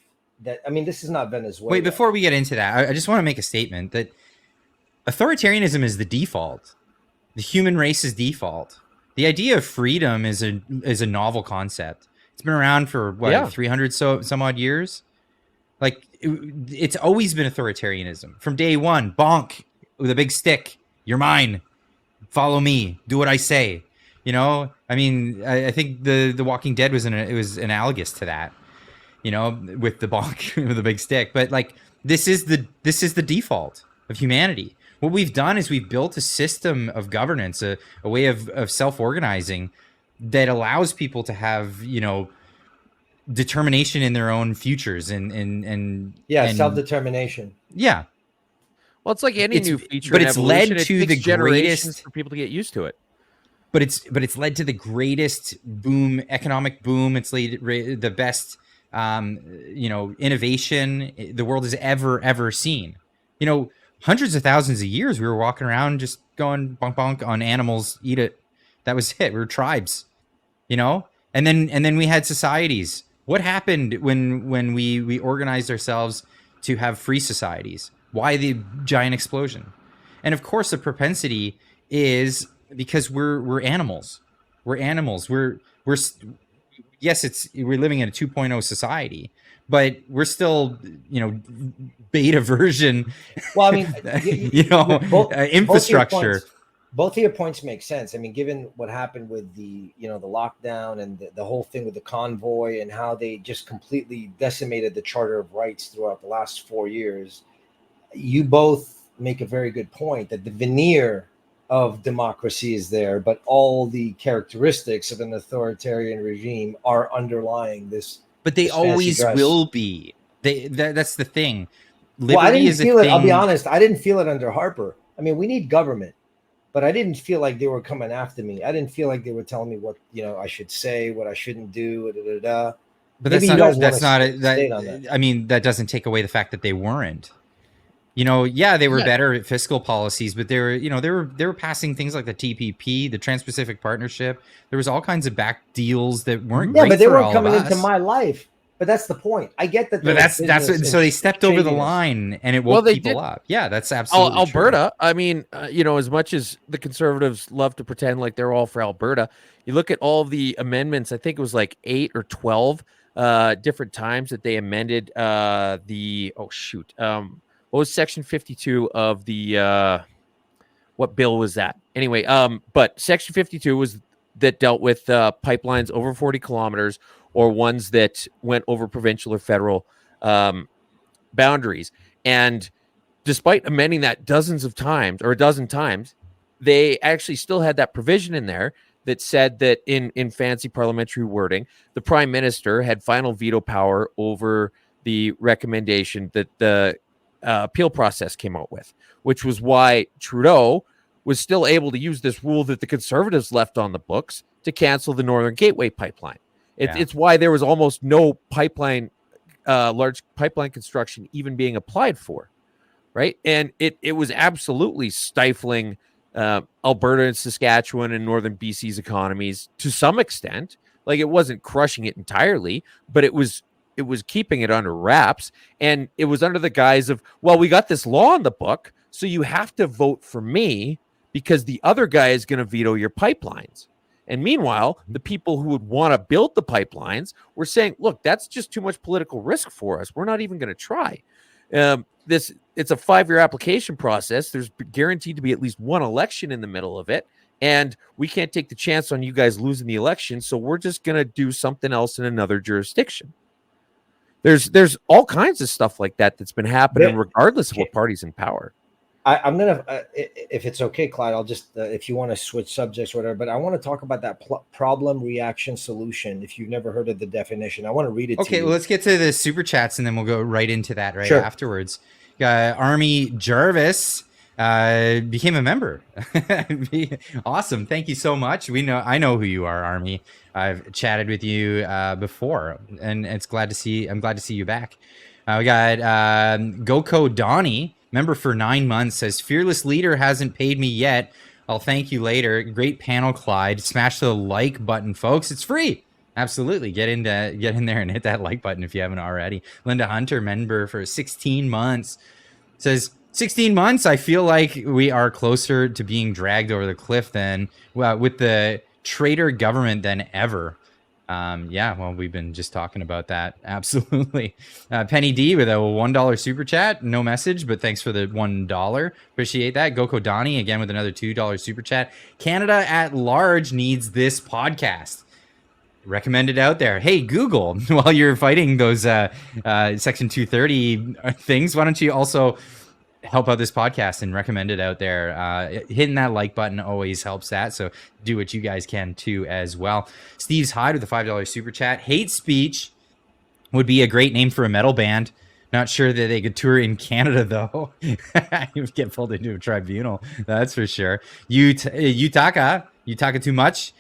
That, I mean, this is not Venezuela. Wait, before we get into that, I just want to make a statement that authoritarianism is the default. The human race's default. The idea of freedom is a novel concept. It's been around for 300 some odd years. Like, it's always been authoritarianism from day one. Bonk with a big stick. You're mine. Follow me. Do what I say. You know, I mean, I think the Walking Dead was analogous to that. You know, with the bonk with a big stick. But like, this is the default of humanity. What we've done is we've built a system of governance, a way of self-organizing that allows people to have, you know, determination in their own futures and self-determination. Yeah. Well, it's like any new feature, but it's led to the greatest for people to get used to it. But it's led to the greatest boom, economic boom. It's led the best, innovation the world has ever seen. You know, hundreds of thousands of years we were walking around just going bonk bonk on animals, eat it. That was it. We were tribes, you know, and then we had societies. What happened when we organized ourselves to have free societies? Why the giant explosion? And of course, the propensity is because we're animals. We're animals. We're living in a 2.0 society, but we're still, you know, beta version. Well, I mean, infrastructure. Both of your points make sense. I mean, given what happened with the lockdown and the whole thing with the convoy and how they just completely decimated the Charter of Rights throughout the last 4 years, you both make a very good point that the veneer of democracy is there, but all the characteristics of an authoritarian regime are underlying this. But they always will be. That's the thing. Liberty I didn't feel it. I'll be honest. I didn't feel it under Harper. I mean, we need government. but I didn't feel like they were coming after me. I didn't feel like they were telling me what, I should say, what I shouldn't do. But Maybe that's not I mean, that doesn't take away the fact that they weren't. They were better at fiscal policies, but they were passing things like the TPP, the Trans-Pacific Partnership. There was all kinds of back deals that weren't great but they for weren't all coming of into us. my life. But that's the point. I get that. But so they stepped over the line, and it woke people up. Yeah, that's absolutely Alberta. true. I mean, as much as the Conservatives love to pretend like they're all for Alberta, you look at all of the amendments. I think it was like 8 or 12 different times that they amended what was Section 52 of the what bill was that? Anyway, but Section 52 was that dealt with pipelines over 40 kilometers or ones that went over provincial or federal boundaries. And despite amending that dozens of times or a dozen times, they actually still had that provision in there that said that in fancy parliamentary wording, the prime minister had final veto power over the recommendation that the appeal process came out with, which was why Trudeau was still able to use this rule that the Conservatives left on the books to cancel the Northern Gateway pipeline. It's why there was almost no large pipeline construction even being applied for, right? And it was absolutely stifling Alberta and Saskatchewan and Northern BC's economies to some extent. Like, it wasn't crushing it entirely, but it was keeping it under wraps. And it was under the guise of, well, we got this law in the book, so you have to vote for me because the other guy is going to veto your pipelines. And meanwhile, the people who would want to build the pipelines were saying, look, that's just too much political risk for us. We're not even going to try. It's a 5-year application process. There's guaranteed to be at least one election in the middle of it. And we can't take the chance on you guys losing the election. So we're just going to do something else in another jurisdiction. There's all kinds of stuff like that that's been happening regardless of what party's in power. I'm gonna, if it's okay, Clyde, I'll just, if you want to switch subjects or whatever, but I want to talk about that problem, reaction, solution. If you've never heard of the definition, I want to read it to you. Okay, well, let's get to the super chats, and then we'll go right into that afterwards. Army Jarvis became a member. Awesome. Thank you so much. I know who you are, Army. I've chatted with you before, and I'm glad to see you back. We got Goko Donnie, member for 9 months, says, fearless leader hasn't paid me yet. I'll thank you later. Great panel, Clyde. Smash the like button, folks. It's free. Absolutely. Get in there and hit that like button if you haven't already. Linda Hunter, member for 16 months, says, 16 months, I feel like we are closer to being dragged over the cliff with the traitor government than ever. Well, we've been just talking about that. Absolutely. Penny D with a $1 super chat. No message, but thanks for the $1. Appreciate that. Goko Donnie again with another $2 super chat. Canada at large needs this podcast. Recommend it out there. Hey, Google, while you're fighting those Section 230 things, why don't you also help out this podcast and recommend it out there? Hitting that like button always helps that, so do what you guys can too as well. Steve's Hyde with a $5 super chat. Hate Speech would be a great name for a metal band. Not sure that they could tour in Canada though. You get pulled into a tribunal, that's for sure. Utaka too much,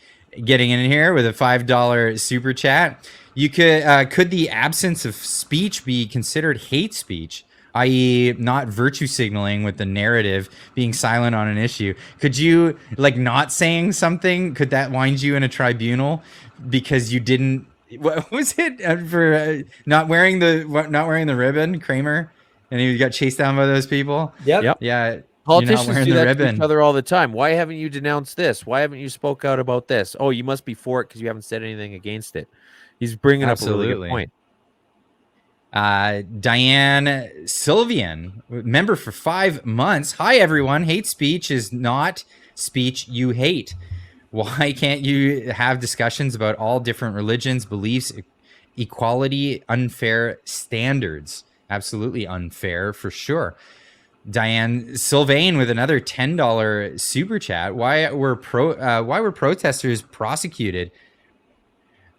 getting in here with a $5 super chat. You could the absence of speech be considered hate speech, i.e. not virtue signaling with the narrative, being silent on an issue? Could you, like, not saying something, could that wind you in a tribunal because you didn't, what was it, for not wearing the ribbon, Kramer, and he got chased down by those people? Yep. Yeah. Politicians do that to each other all the time. Why haven't you denounced this? Why haven't you spoke out about this? Oh, you must be for it because you haven't said anything against it. He's bringing up a really good point. Diane Sylvian, member for 5 months. Hi, everyone. Hate speech is not speech you hate. Why can't you have discussions about all different religions, beliefs, equality, unfair standards? Absolutely unfair, for sure. Diane Sylvain with another $10 super chat. Why were protesters prosecuted?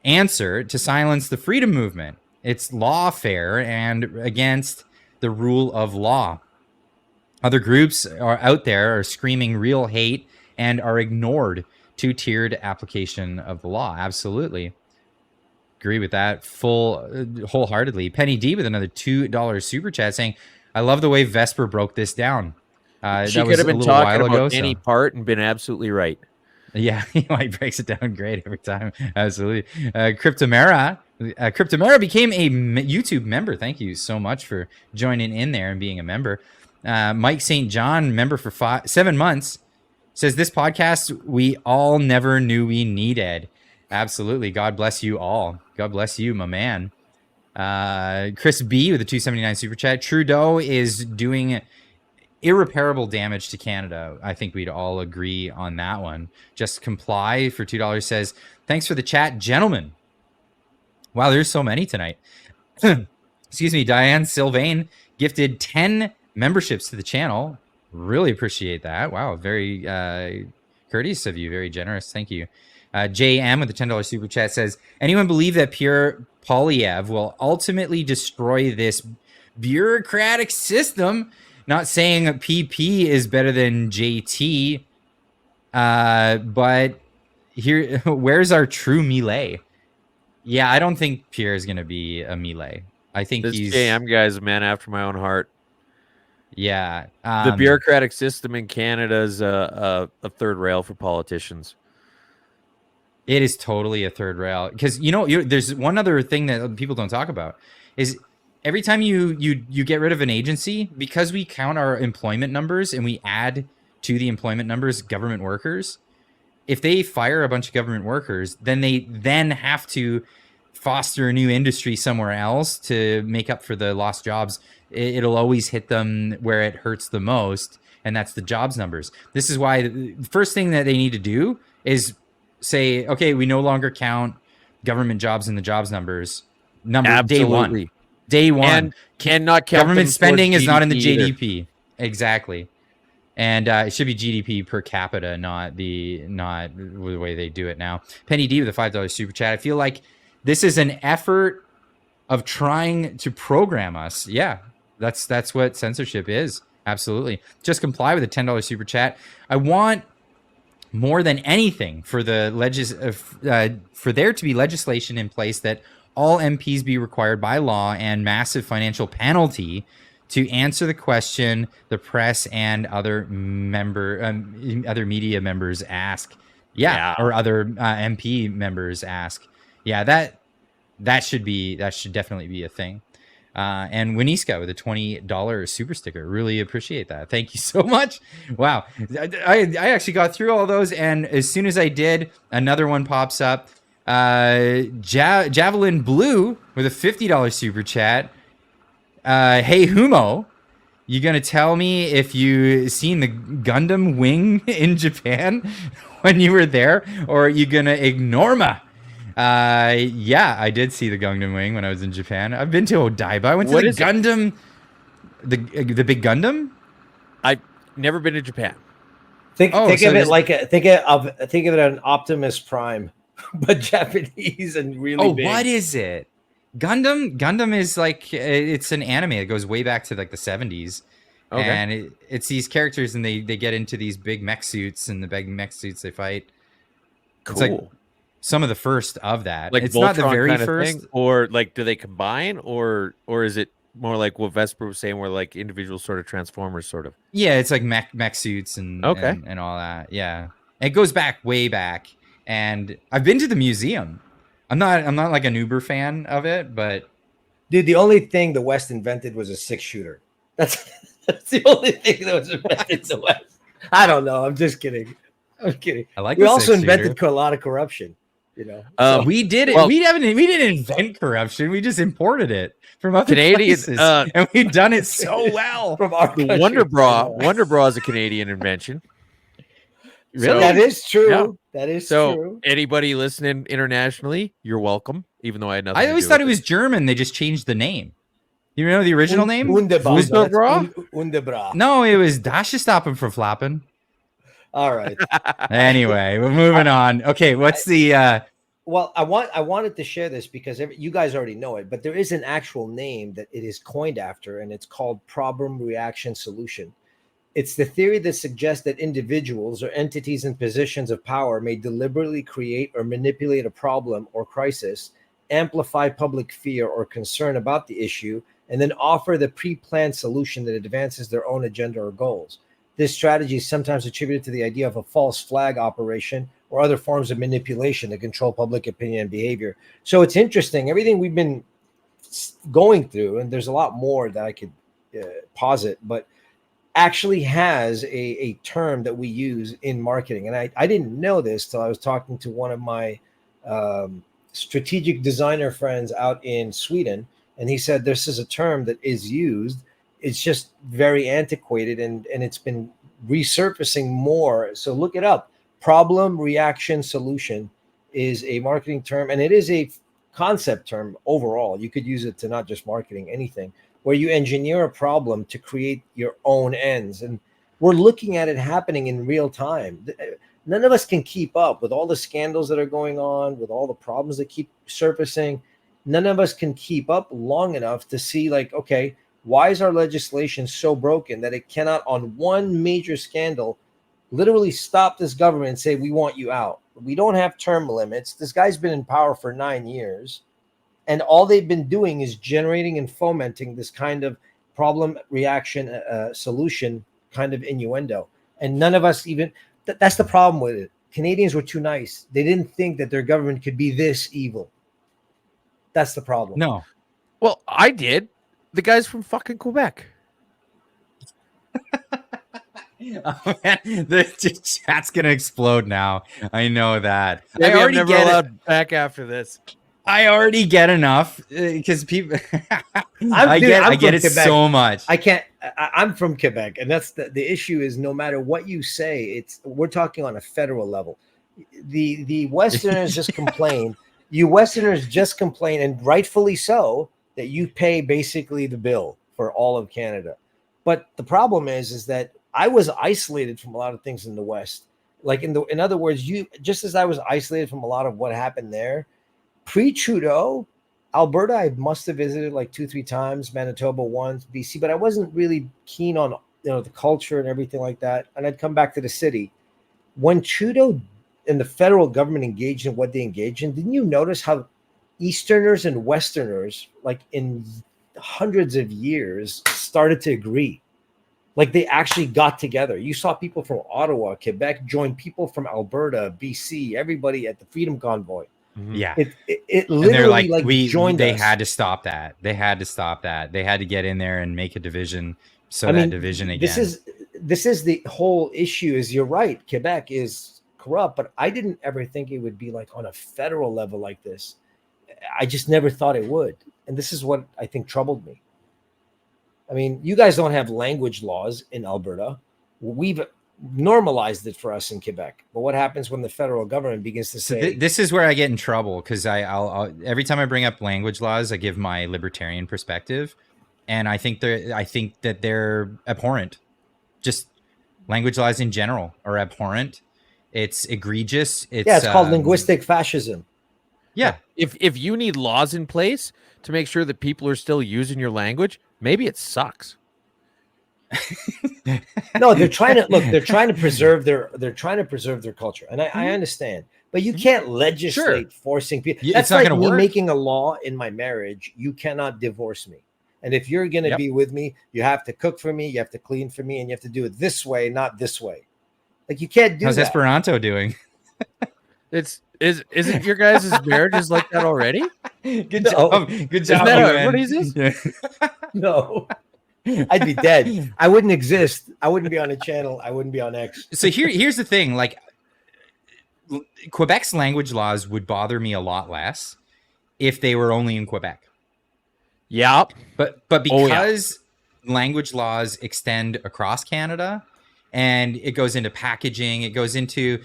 Answer: to silence the freedom movement. It's lawfare and against the rule of law. Other groups are out there are screaming real hate and are ignored two-tiered application of the law. Absolutely. Agree with that wholeheartedly. Penny D with another $2 super chat saying, I love the way Vesper broke this down. She could have been talking about any part and been absolutely right. Yeah, he breaks it down great every time. Absolutely. Cryptomera became a YouTube member. Thank you so much for joining in there and being a member. Mike St. John, member for 7 months, says this podcast we all never knew we needed. Absolutely. God bless you all. God bless you, my man. Chris B with a 279 super chat. Trudeau is doing irreparable damage to Canada. I think we'd all agree on that one. Just Comply for $2 says, thanks for the chat, gentlemen. Wow, there's so many tonight. Excuse me. Diane Sylvain gifted 10 memberships to the channel. Really appreciate that. Wow, very courteous of you. Very generous. Thank you. JM with the $10 super chat says, anyone believe that Pierre Poilievre will ultimately destroy this bureaucratic system? Not saying PP is better than JT, but here, where's our true melee? Yeah, I don't think Pierre is going to be a melee. I think this JM guy's a man after my own heart. Yeah. The bureaucratic system in Canada is a third rail for politicians. It is totally a third rail because, there's one other thing that people don't talk about is every time you get rid of an agency, because we count our employment numbers and we add to the employment numbers government workers, if they fire a bunch of government workers, then they have to foster a new industry somewhere else to make up for the lost jobs. It'll always hit them where it hurts the most, and that's the jobs numbers. This is why the first thing that they need to do is say, okay, we no longer count government jobs in the jobs numbers. Absolutely. Day one. And cannot count government spending is not in the GDP GDP. Either. Exactly. And it should be GDP per capita, not the way they do it now. Penny D with a $5 super chat. I feel like this is an effort of trying to program us. Yeah, that's what censorship is. Absolutely. Just Comply with a $10 super chat. I want more than anything for the for there to be legislation in place that all MPs be required by law and massive financial penalty to answer the question the press and other media members ask. Or other MP members ask. Yeah, that should definitely be a thing. And Winiska with a $20 super sticker. Really appreciate that. Thank you so much. Wow. I actually got through all those, and as soon as I did, another one pops up. Javelin Blue with a $50 super chat. Hey Humo, you gonna tell me if you seen the Gundam wing in Japan when you were there, or are you gonna ignore me? Yeah, I did see the Gundam wing when I was in Japan. I've been to Odaiba. I went to the Gundam, the big Gundam. I've never been to Japan. Think of it like think of it an Optimus Prime, but Japanese and really big. What is it? Gundam is like, it's an anime that goes way back to like the 70s. Okay. And it's these characters, and they get into these big mech suits, and the big mech suits they fight. Cool. It's like some of the first of that. Like it's Voltron not the very kind of first thing? Or like, do they combine, or is it more like what Vesper was saying, where like individual sort of transformers sort of? Yeah, it's like mech suits and all that. Yeah. It goes way back. And I've been to the museum. I'm not like an Uber fan of it, but dude, the only thing the West invented was a 6-shooter. That's the only thing that was invented in the West. I don't know. I'm just kidding. I like. We also invented a lot of corruption. We did it. Well, we didn't invent corruption. We just imported it from other places, and we've done it so well. From our country. Wonder Bra is a Canadian invention. Really? So, that is true. Yeah. That is true. Anybody listening internationally, you're welcome. Even though I had nothing. I always thought it was German. They just changed the name. You know the original name? Wunderbra. No, it was Dash is stopping for flopping. All right. Anyway, we're moving on. Okay, what's the? Well, I wanted to share this because you guys already know it, but there is an actual name that it is coined after, and it's called Problem Reaction Solution. It's the theory that suggests that individuals or entities in positions of power may deliberately create or manipulate a problem or crisis, amplify public fear or concern about the issue, and then offer the pre-planned solution that advances their own agenda or goals. This strategy is sometimes attributed to the idea of a false flag operation or other forms of manipulation to control public opinion and behavior. So it's interesting, everything we've been going through, and there's a lot more that I could posit, but actually has a term that we use in marketing. And I didn't know this till I was talking to one of my strategic designer friends out in Sweden. And he said, this is a term that is used. It's just very antiquated and it's been resurfacing more. So look it up. Problem, reaction, solution is a marketing term. And it is a concept term overall. You could use it to not just marketing, anything, where you engineer a problem to create your own ends. And we're looking at it happening in real time. None of us can keep up with all the scandals that are going on, with all the problems that keep surfacing. None of us can keep up long enough to see, like, okay, why is our legislation so broken that it cannot, on one major scandal, literally stop this government and say, we want you out? We don't have term limits. This guy's been in power for 9 years. And all they've been doing is generating and fomenting this kind of problem, reaction, solution kind of innuendo. And none of us even, that's the problem with it. Canadians were too nice. They didn't think that their government could be this evil. That's the problem. No. Well, I did. The guy's from fucking Quebec. Oh, man, the chat's going to explode now. I know that. Maybe I already I'm never allowed back after this. I already get enough because people. I get it Quebec. So much. I can't. I'm from Quebec, and that's the issue. Is no matter what you say, we're talking on a federal level. The Westerners just complain. You Westerners just complain, and rightfully so, that you pay basically the bill for all of Canada. But the problem is that I was isolated from a lot of things in the West. Like in other words, just as I was isolated from a lot of what happened there. Pre-Trudeau, Alberta, I must have visited like 2-3 times, Manitoba once, BC, but I wasn't really keen on the culture and everything like that. And I'd come back to the city. When Trudeau and the federal government engaged in what they engaged in, didn't you notice how Easterners and Westerners, like in hundreds of years, started to agree? Like they actually got together. You saw people from Ottawa, Quebec, join people from Alberta, BC, everybody at the Freedom Convoy. Yeah, it literally like joined they us. had to stop that. They had to get in there and make a division. So that division again. This is the whole issue. Is you're right. Quebec is corrupt, but I didn't ever think it would be like on a federal level like this. I just never thought it would, and this is what I think troubled me. I mean, you guys don't have language laws in Alberta. We've normalized it for us in Quebec. But what happens when the federal government begins to say this is where I get in trouble, because I'll every time I bring up language laws, I give my libertarian perspective, and I think that they're abhorrent. Just language laws in general are abhorrent. It's egregious. It's called linguistic fascism. Yeah. If you need laws in place to make sure that people are still using your language, maybe it sucks. No, they're trying to preserve their culture, and I understand, but you can't legislate forcing people. Yeah, that's it's not like gonna me work. making a law in my marriage. You cannot divorce me, and if you're going to be with me, you have to cook for me, you have to clean for me, and you have to do it this way, not this way. Like you can't do How's that. Esperanto doing? Isn't your guys' marriages like that already? Good job. Good job. What is this? Yeah. No. I'd be dead. I wouldn't exist. I wouldn't be on a channel. I wouldn't be on X. So here's the thing. Like Quebec's language laws would bother me a lot less if they were only in Quebec. Yeah. But because language laws extend across Canada and it goes into packaging, it goes into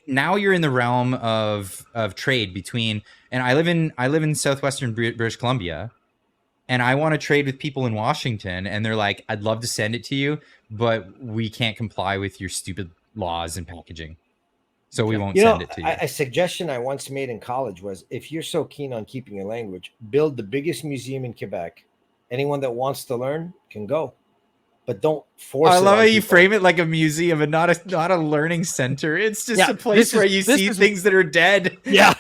now you're in the realm of trade between, and I live in southwestern British Columbia. And I want to trade with people in Washington, and they're like, I'd love to send it to you, but we can't comply with your stupid laws and packaging. So we won't send it to you. A suggestion I once made in college was, if you're so keen on keeping your language, build the biggest museum in Quebec. Anyone that wants to learn can go. but don't force I it love on how you people. frame it like a museum and not a learning center. It's just a place where you see things that are dead. Yeah.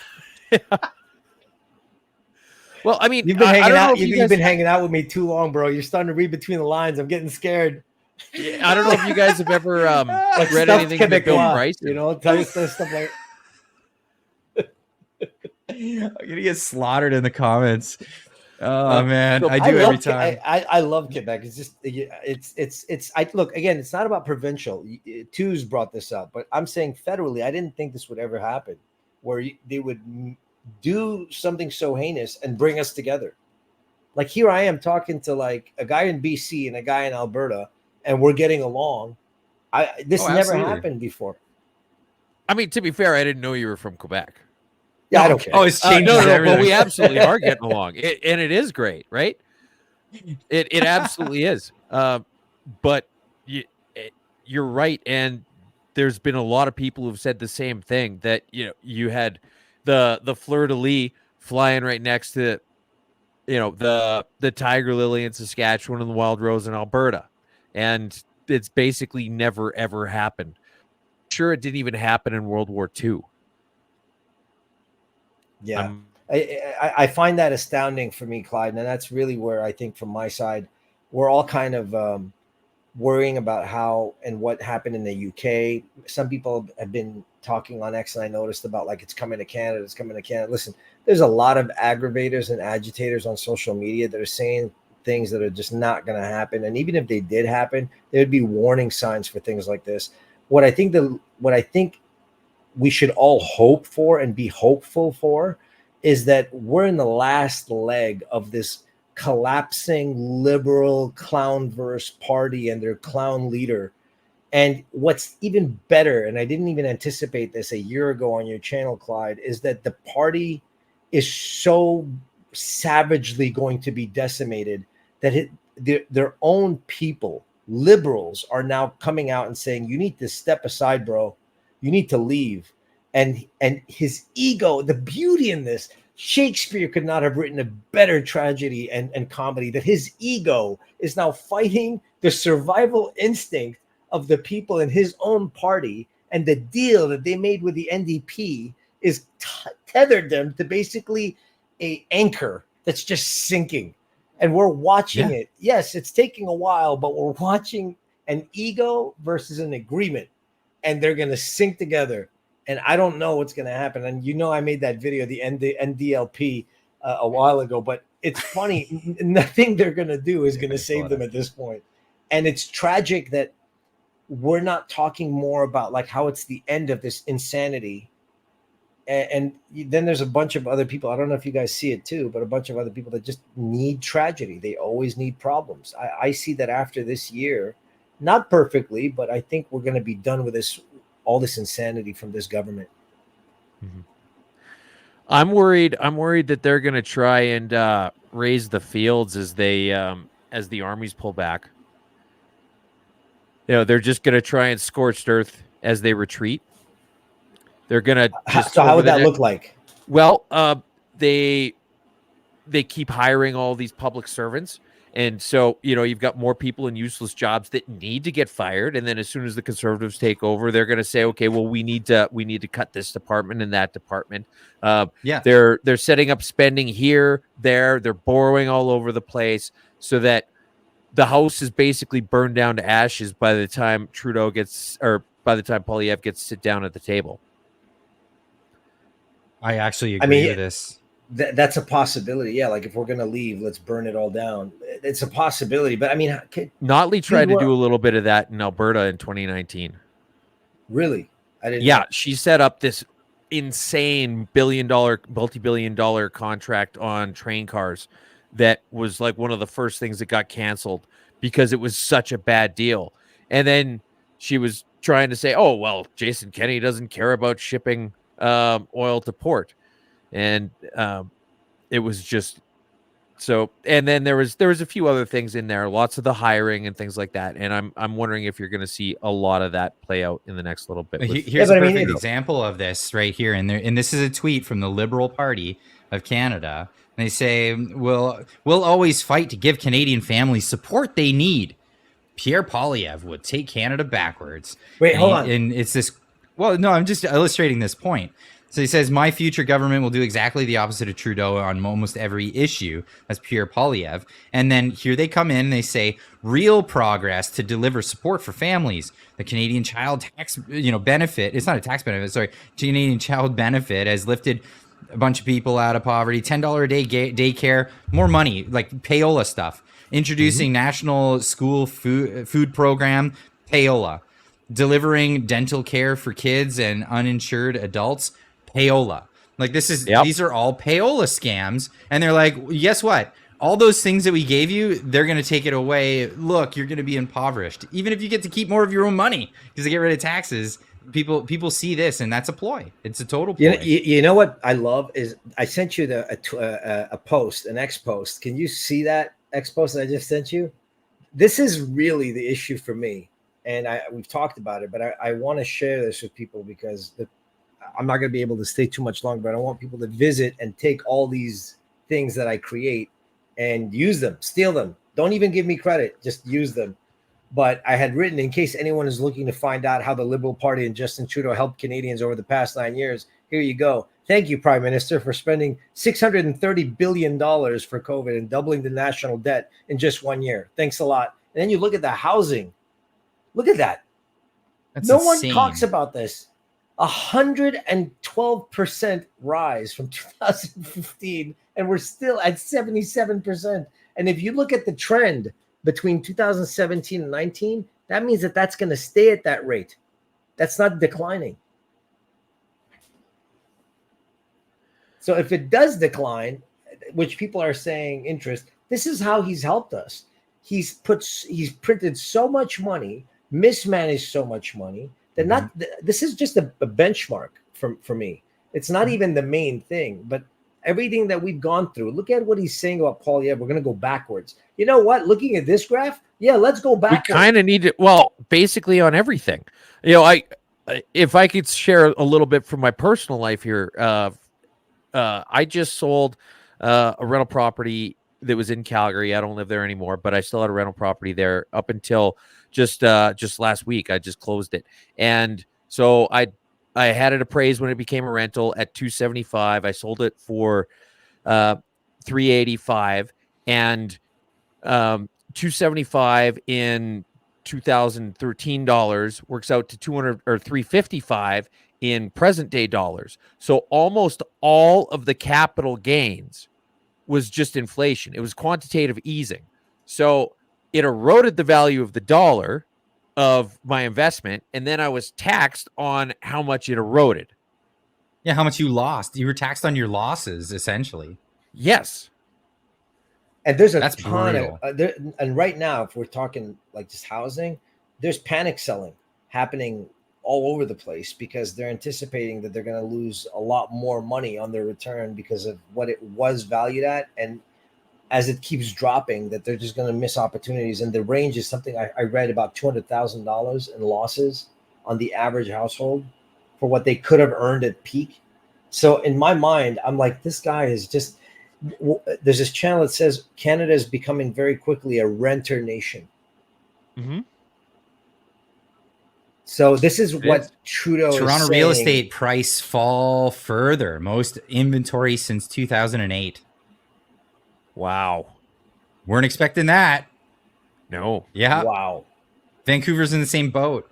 Well, I mean, You've been hanging I don't out. know if you You've guys, been hanging out with me too long, bro. You're starting to read between the lines. I'm getting scared. I don't know if you guys have ever Like read stuff anything that Bill Quebecois, Price. you know, tell you stuff like. I'm gonna get slaughtered in the comments. Oh man, so I do every love, time. I love Quebec. It's just it's. I look again. It's not about provincial. Two's brought this up, but I'm saying federally. I didn't think this would ever happen, where they would do something so heinous and bring us together. Like here, I am talking to like a guy in BC and a guy in Alberta, and we're getting along. This never happened before. I mean, to be fair, I didn't know you were from Quebec. Yeah, I don't care. Oh, it's changed everything. But we absolutely are getting along, and it is great, right? It absolutely is. But you're right, and there's been a lot of people who've said the same thing, that you had the fleur de lis flying right next to the tiger lily in Saskatchewan and the wild rose in Alberta, and it's basically never ever happened. Sure, it didn't even happen in World War II. Yeah, I find that astounding for me, Clyde, and that's really where I think from my side, we're all kind of worrying about how and what happened in the UK. Some people have been talking on X, and I noticed about like it's coming to Canada, it's coming to Canada. Listen, there's a lot of aggravators and agitators on social media that are saying things that are just not going to happen, and even if they did happen, there'd be warning signs for things like this. What I think we should all hope for and be hopeful for is that we're in the last leg of this collapsing liberal clownverse party and their clown leader. And what's even better, and I didn't even anticipate this a year ago on your channel, Clyde, is that the party is so savagely going to be decimated that their own people, liberals, are now coming out and saying, you need to step aside, bro. You need to leave. And his ego, the beauty in this, Shakespeare could not have written a better tragedy and comedy, that his ego is now fighting the survival instinct of the people in his own party. And the deal that they made with the NDP is tethered them to basically a anchor that's just sinking. And we're watching it. Yes, it's taking a while, but we're watching an ego versus an agreement. And they're going to sink together. And I don't know what's going to happen. And I made that video, the NDLP, a while ago. But it's funny. Nothing they're going to do is going to save them at this point. And it's tragic that we're not talking more about like how it's the end of this insanity. And then there's a bunch of other people. I don't know if you guys see it too, but a bunch of other people that just need tragedy. They always need problems. I see that after this year. Not perfectly, but I think we're going to be done with all this insanity from this government. Mm-hmm. I'm worried that they're going to try and raise the fields as the armies pull back. They're just going to try and scorched earth as they retreat. They're going to just. So how would that look like? Well, they keep hiring all these public servants. And so, you've got more people in useless jobs that need to get fired. And then as soon as the Conservatives take over, they're going to say, okay, well, we need to cut this department and that department. They're setting up spending here, there. They're borrowing all over the place so that the house is basically burned down to ashes by the time Poilievre gets to sit down at the table. I actually agree with this. That's a possibility. Yeah, like if we're going to leave, let's burn it all down. It's a possibility. But I mean, Notley tried to do a little bit of that in Alberta in 2019. Really? I didn't. Yeah, she set up this insane multi-billion dollar contract on train cars that was like one of the first things that got canceled because it was such a bad deal. And then she was trying to say, oh, well, Jason Kenney doesn't care about shipping oil to port. And it was just so. And then there was a few other things in there, lots of the hiring and things like that. And I'm wondering if you're going to see a lot of that play out in the next little bit. Here's a perfect example of this right here, and this is a tweet from the Liberal Party of Canada. They say, "We'll always fight to give Canadian families support they need. Pierre Poilievre would take Canada backwards. Wait, hold on. And it's this. Well, no, I'm just illustrating this point. So he says, my future government will do exactly the opposite of Trudeau on almost every issue. That's Pierre Poilievre. And then here they come in and they say, real progress to deliver support for families. The Canadian Child Tax, benefit. It's not a tax benefit. Sorry. Canadian Child Benefit has lifted a bunch of people out of poverty. $10 a day daycare, more money, like payola stuff. Introducing National School Food Program, payola. Delivering dental care for kids and uninsured adults, payola. Like these are all payola scams. And they're like, guess what? All those things that we gave you, they're going to take it away. Look, you're going to be impoverished. Even if you get to keep more of your own money because they get rid of taxes, people see this, and that's a ploy. It's a total ploy. You know what I love is I sent you a post, an X post. Can you see that X post that I just sent you? This is really the issue for me. And we've talked about it, but I want to share this with people because I'm not going to be able to stay too much longer, but I want people to visit and take all these things that I create and use them, steal them. Don't even give me credit, just use them. But I had written, in case anyone is looking to find out how the Liberal Party and Justin Trudeau helped Canadians over the past 9 years, here you go. Thank you, Prime Minister, for spending $630 billion for COVID and doubling the national debt in just 1 year. Thanks a lot. And then you look at the housing. Look at that. That's no insane. one talks about this. 112% rise from 2015, and we're still at 77%. And if you look at the trend between 2017 and 19, that means that that's going to stay at that rate. That's not declining. So if it does decline, which people are saying interest, this is how he's helped us. He's printed so much money, mismanaged so much money that this is just a benchmark for me. It's not even the main thing, but everything that we've gone through. Look at what he's saying about Poilievre. We're going to go backwards. You know what? Looking at this graph, yeah, let's go backwards. We kind of need it. Well, basically on everything. If I could share a little bit from my personal life here, I just sold a rental property that was in Calgary. I don't live there anymore, but I still had a rental property there up until just last week. I just closed it. And so I had it appraised when it became a rental at $275. I sold it for $385, and $275 in 2013 dollars works out to $200 or $355 in present day dollars. So almost all of the capital gains was just inflation. It was quantitative easing. So it eroded the value of the dollar of my investment, and then I was taxed on how much it eroded. Yeah, how much you lost. You were taxed on your losses, essentially. Yes. And there's That's ton brutal. of and right now, if we're talking like just housing, there's panic selling happening all over the place because they're anticipating that they're going to lose a lot more money on their return because of what it was valued at. And as it keeps dropping, that they're just going to miss opportunities. And the range is something I read about $200,000 in losses on the average household for what they could have earned at peak. So in my mind, I'm like, this guy is just, there's this channel that says Canada is becoming very quickly a renter nation. Mm-hmm. So this is what Trudeau is saying. Toronto real estate price fall further. Most inventory since 2008. Wow. Weren't expecting that. No. Yeah. Wow. Vancouver's in the same boat.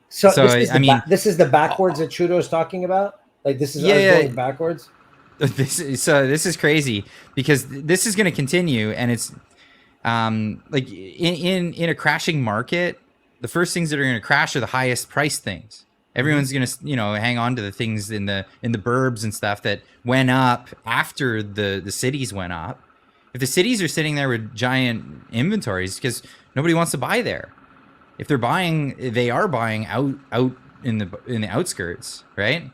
So this is the backwards that Trudeau's talking about? Like this is going backwards? This is crazy because this is going to continue, and it's like in a crashing market, the first things that are going to crash are the highest price things. Everyone's going to hang on to the things in the burbs and stuff that went up after the cities went up. If the cities are sitting there with giant inventories because nobody wants to buy there. If they're buying, they are buying out in the outskirts, right?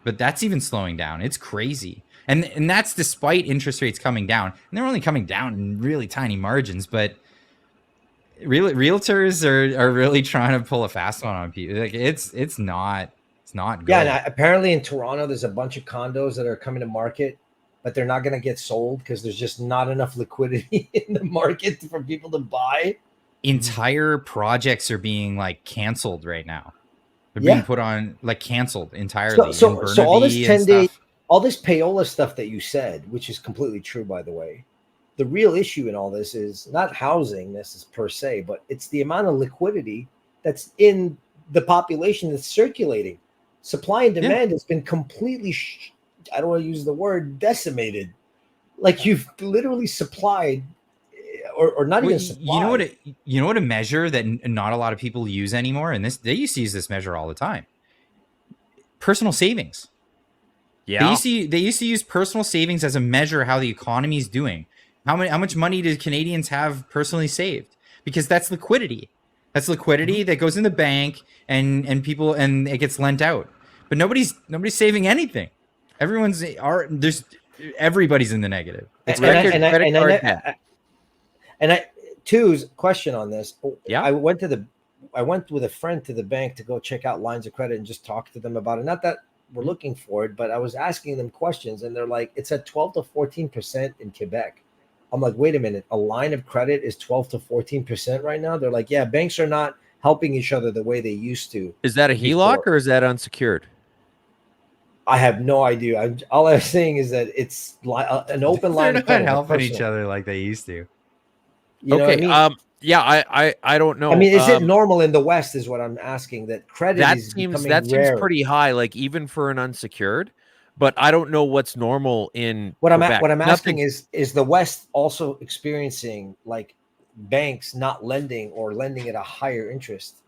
But that's even slowing down. It's crazy. And that's despite interest rates coming down. And they're only coming down in really tiny margins, but realtors are really trying to pull a fast one on people. Like it's not good. Yeah, and apparently in Toronto there's a bunch of condos that are coming to market, but they're not going to get sold because there's just not enough liquidity in the market for people to buy. entire projects are being like canceled right now. They're Yeah. being put on like canceled entirely. So all this Burnaby 10 and day, stuff. all this payola stuff that you said, which is completely true, by the way. The real issue in all this is not housing, this is per se, but it's the amount of liquidity that's in the population that's circulating. Supply and demand has been completely, I don't want to use the word decimated. Like you've literally supplied, or not even supplied. You know what a measure that not a lot of people use anymore, and they used to use this measure all the time. Personal savings. Yeah. They used to use personal savings as a measure of how the economy is doing. How much money do Canadians have personally saved? Because that's liquidity. That's liquidity that goes in the bank and it gets lent out. But nobody's saving anything. Everybody's in the negative. It's two's question on this. Yeah. I went with a friend to the bank to go check out lines of credit and just talk to them about it. Not that we're looking for it, but I was asking them questions and they're like, it's at 12 to 14% in Quebec. I'm like, wait a minute, a line of credit is 12 to 14% right now? They're like, yeah, banks are not helping each other the way they used to. Is that a HELOC or is that unsecured? I have no idea. All I'm saying is that it's an open line of credit. They're not helping each other like they used to. You know what I mean? Yeah, I don't know. I mean, is it normal in the West is what I'm asking, that credit seems rare. pretty high, like even for an unsecured, but I don't know what's normal in what Quebec. I'm asking is the West also experiencing like banks not lending or lending at a higher interest?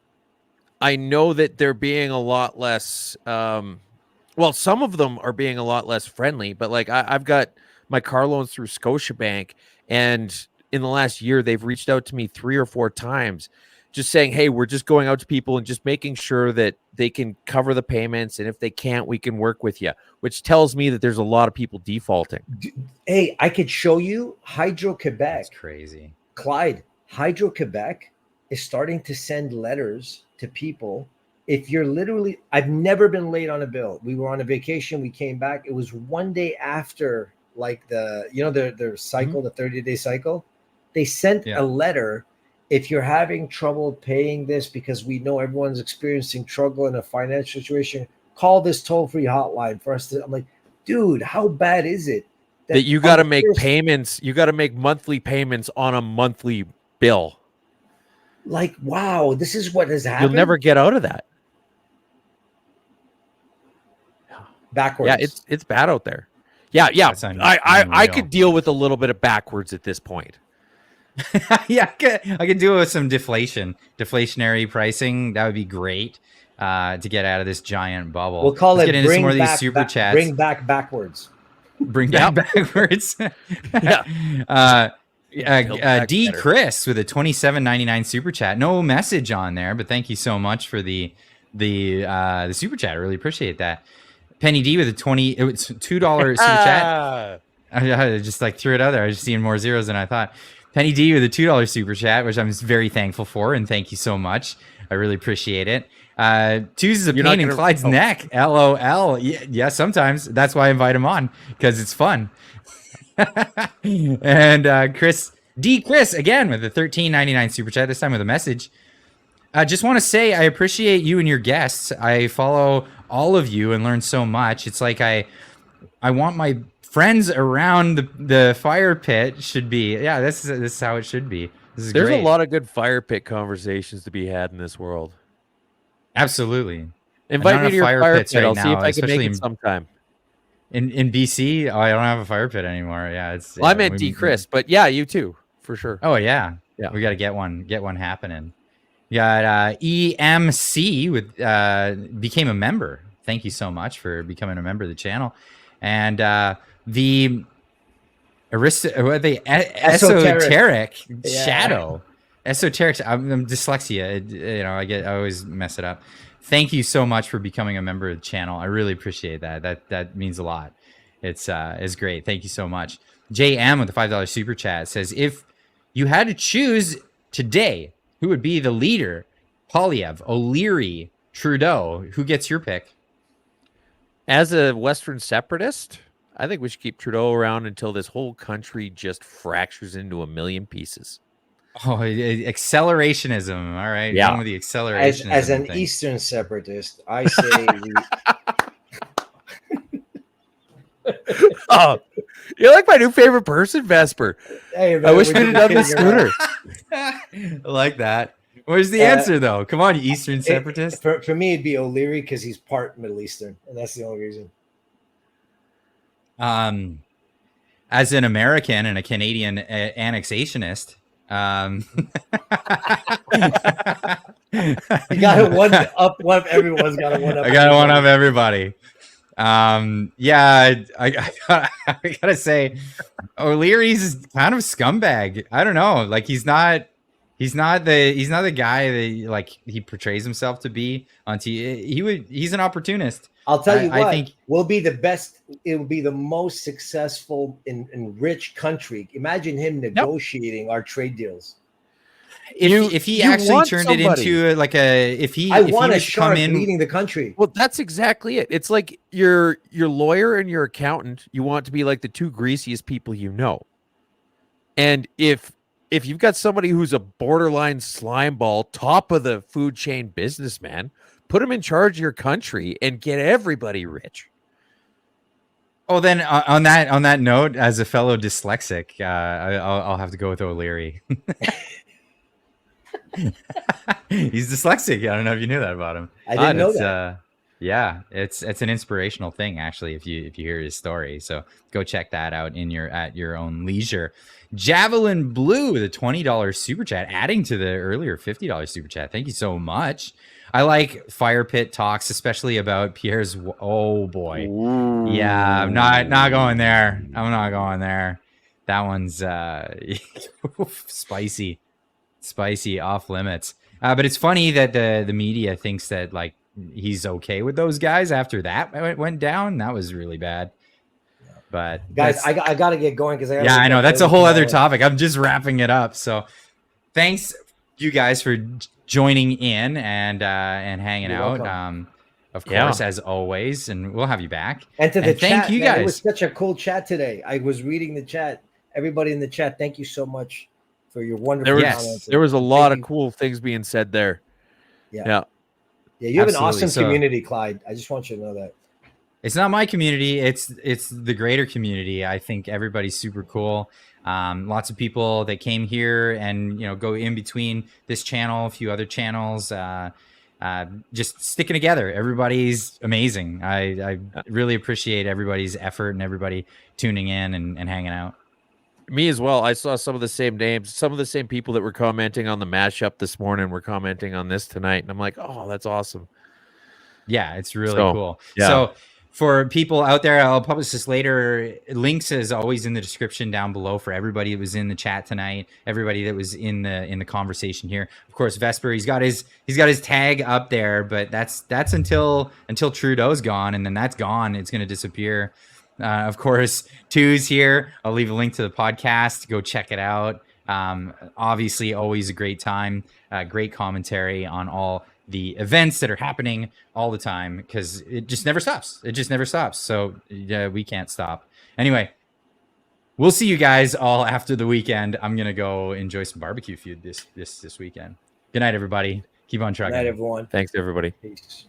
I know that they're being a lot less well, some of them are being a lot less friendly, but like I've got my car loans through Scotiabank, and in the last year, they've reached out to me 3 or 4 times just saying, hey, we're just going out to people and just making sure that they can cover the payments. And if they can't, we can work with you, which tells me that there's a lot of people defaulting. Hey, I could show you Hydro-Quebec. That's crazy. Clyde, Hydro-Quebec is starting to send letters to people. If you're literally, I've never been late on a bill. We were on a vacation. We came back. It was one day after like their cycle, the 30-day cycle. They sent a letter. If you're having trouble paying this because we know everyone's experiencing trouble in a financial situation, call this toll-free hotline for us to. I'm like, dude, how bad is it that you got to make payments? You got to make monthly payments on a monthly bill. Like, wow, this is what has happened. You'll never get out of that. Backwards. Yeah, it's bad out there. Yeah. I could deal with a little bit of backwards at this point. Yeah, I could do it with some deflationary pricing. That would be great to get out of this giant bubble. We'll call Let's it get into some more of these super chats. Bring back backwards. Bring back backwards. D Chris with a $27.99 super chat. No message on there, but thank you so much for the super chat. I really appreciate that. Penny D with a $2 super chat. I just like threw it out there. I was just seeing more zeros than I thought. Penny D with a $2 super chat, which I'm very thankful for, and thank you so much. I really appreciate it. Twos is a pain in Clyde's neck. LOL. Yeah, sometimes. That's why I invite him on, because it's fun. And Chris again with a $13.99 super chat, this time with a message. I just want to say I appreciate you and your guests. I follow all of you and learn so much. It's like I want my friends around the fire pit should be. Yeah, this is how it should be. There's great. A lot of good fire pit conversations to be had in this world. Absolutely. Invite me to your fire pit. I'll see if I can make it sometime. In BC, I don't have a fire pit anymore. Yeah, it's. Well, I meant D. Chris, but yeah, you too, for sure. Oh yeah. We got to get one happening. You got EMC with became a member. Thank you so much for becoming a member of the channel, and the esoteric shadow, esoteric. I'm dyslexia. I always mess it up. Thank you so much for becoming a member of the channel. I really appreciate that. That means a lot. It's great. Thank you so much. JM with the $5 super chat says, if you had to choose today, who would be the leader? Polyev, O'Leary, Trudeau. Who gets your pick? As a Western separatist, I think we should keep Trudeau around until this whole country just fractures into a million pieces. Oh, accelerationism. All right. Yeah. Going with the accelerationism. As an thing. Eastern separatist, I say Oh, you're like my new favorite person, Vesper. Hey, man, I wish we'd have done this sooner. I like that. Where's the answer, though? Come on, you Eastern separatist. For me, it'd be O'Leary because he's part Middle Eastern, and that's the only reason. As an American and a Canadian annexationist, you got to one up. Everyone's got to one up. I got to one up everybody. Yeah, I gotta say, O'Leary's kind of a scumbag. I don't know, like he's not the guy that like he portrays himself to be on TV. He's an opportunist. I'll tell you what, I think we'll be the best. It will be the most successful in rich country. Imagine him negotiating our trade deals. If he actually turned it into like if he want a was shark come in leading the country. Well, that's exactly it. It's like your lawyer and your accountant. You want to be like the two greasiest people you know. And if you've got somebody who's a borderline slimeball, top of the food chain businessman, put him in charge of your country and get everybody rich. Oh, then on that note, as a fellow dyslexic, I'll have to go with O'Leary. He's dyslexic. I don't know if you knew that about him. I didn't know that. Yeah, it's an inspirational thing actually. If you hear his story, so go check that out at your own leisure. Javelin Blue, the $20 super chat, adding to the earlier $50 super chat. Thank you so much. I like Fire Pit talks, especially about Pierre's. Oh boy, ooh. Yeah, I'm not going there. I'm not going there. That one's spicy, off limits. But it's funny that the media thinks that like he's okay with those guys after that went down. That was really bad. But guys, I got to get going because I know that's a whole other topic. I'm just wrapping it up. So thanks you guys for joining in and hanging out. Welcome. Of course, as always, and we'll have you back. And to the thank chat, you man, guys. it was such a cool chat today. I was reading the chat. Everybody in the chat, thank you so much for your wonderful comments. There was a lot of cool things being said there. Yeah. You have Absolutely. an awesome community, Clyde. I just want you to know that. It's not my community. It's the greater community. I think everybody's super cool. Lots of people that came here and go in between this channel, a few other channels, just sticking together. Everybody's amazing. I really appreciate everybody's effort and everybody tuning in and hanging out. Me as well. I saw some of the same names, some of the same people that were commenting on the mashup this morning were commenting on this tonight. And I'm like, oh, that's awesome. Yeah, it's really cool. Yeah. So for people out there, I'll publish this later. Links is always in the description down below for everybody that was in the chat tonight, everybody that was in the conversation here. Of course, Vesper, he's got his tag up there, but that's until Trudeau's gone, and then that's gone. It's going to disappear. Of course, Two's here. I'll leave a link to the podcast. Go check it out. Obviously, always a great time. Great commentary on all the events that are happening all the time because it just never stops. So we can't stop. Anyway, we'll see you guys all after the weekend. I'm gonna go enjoy some barbecue food this weekend. Good night, everybody. Keep on trucking. Good night, everyone. Thanks, everybody. Peace.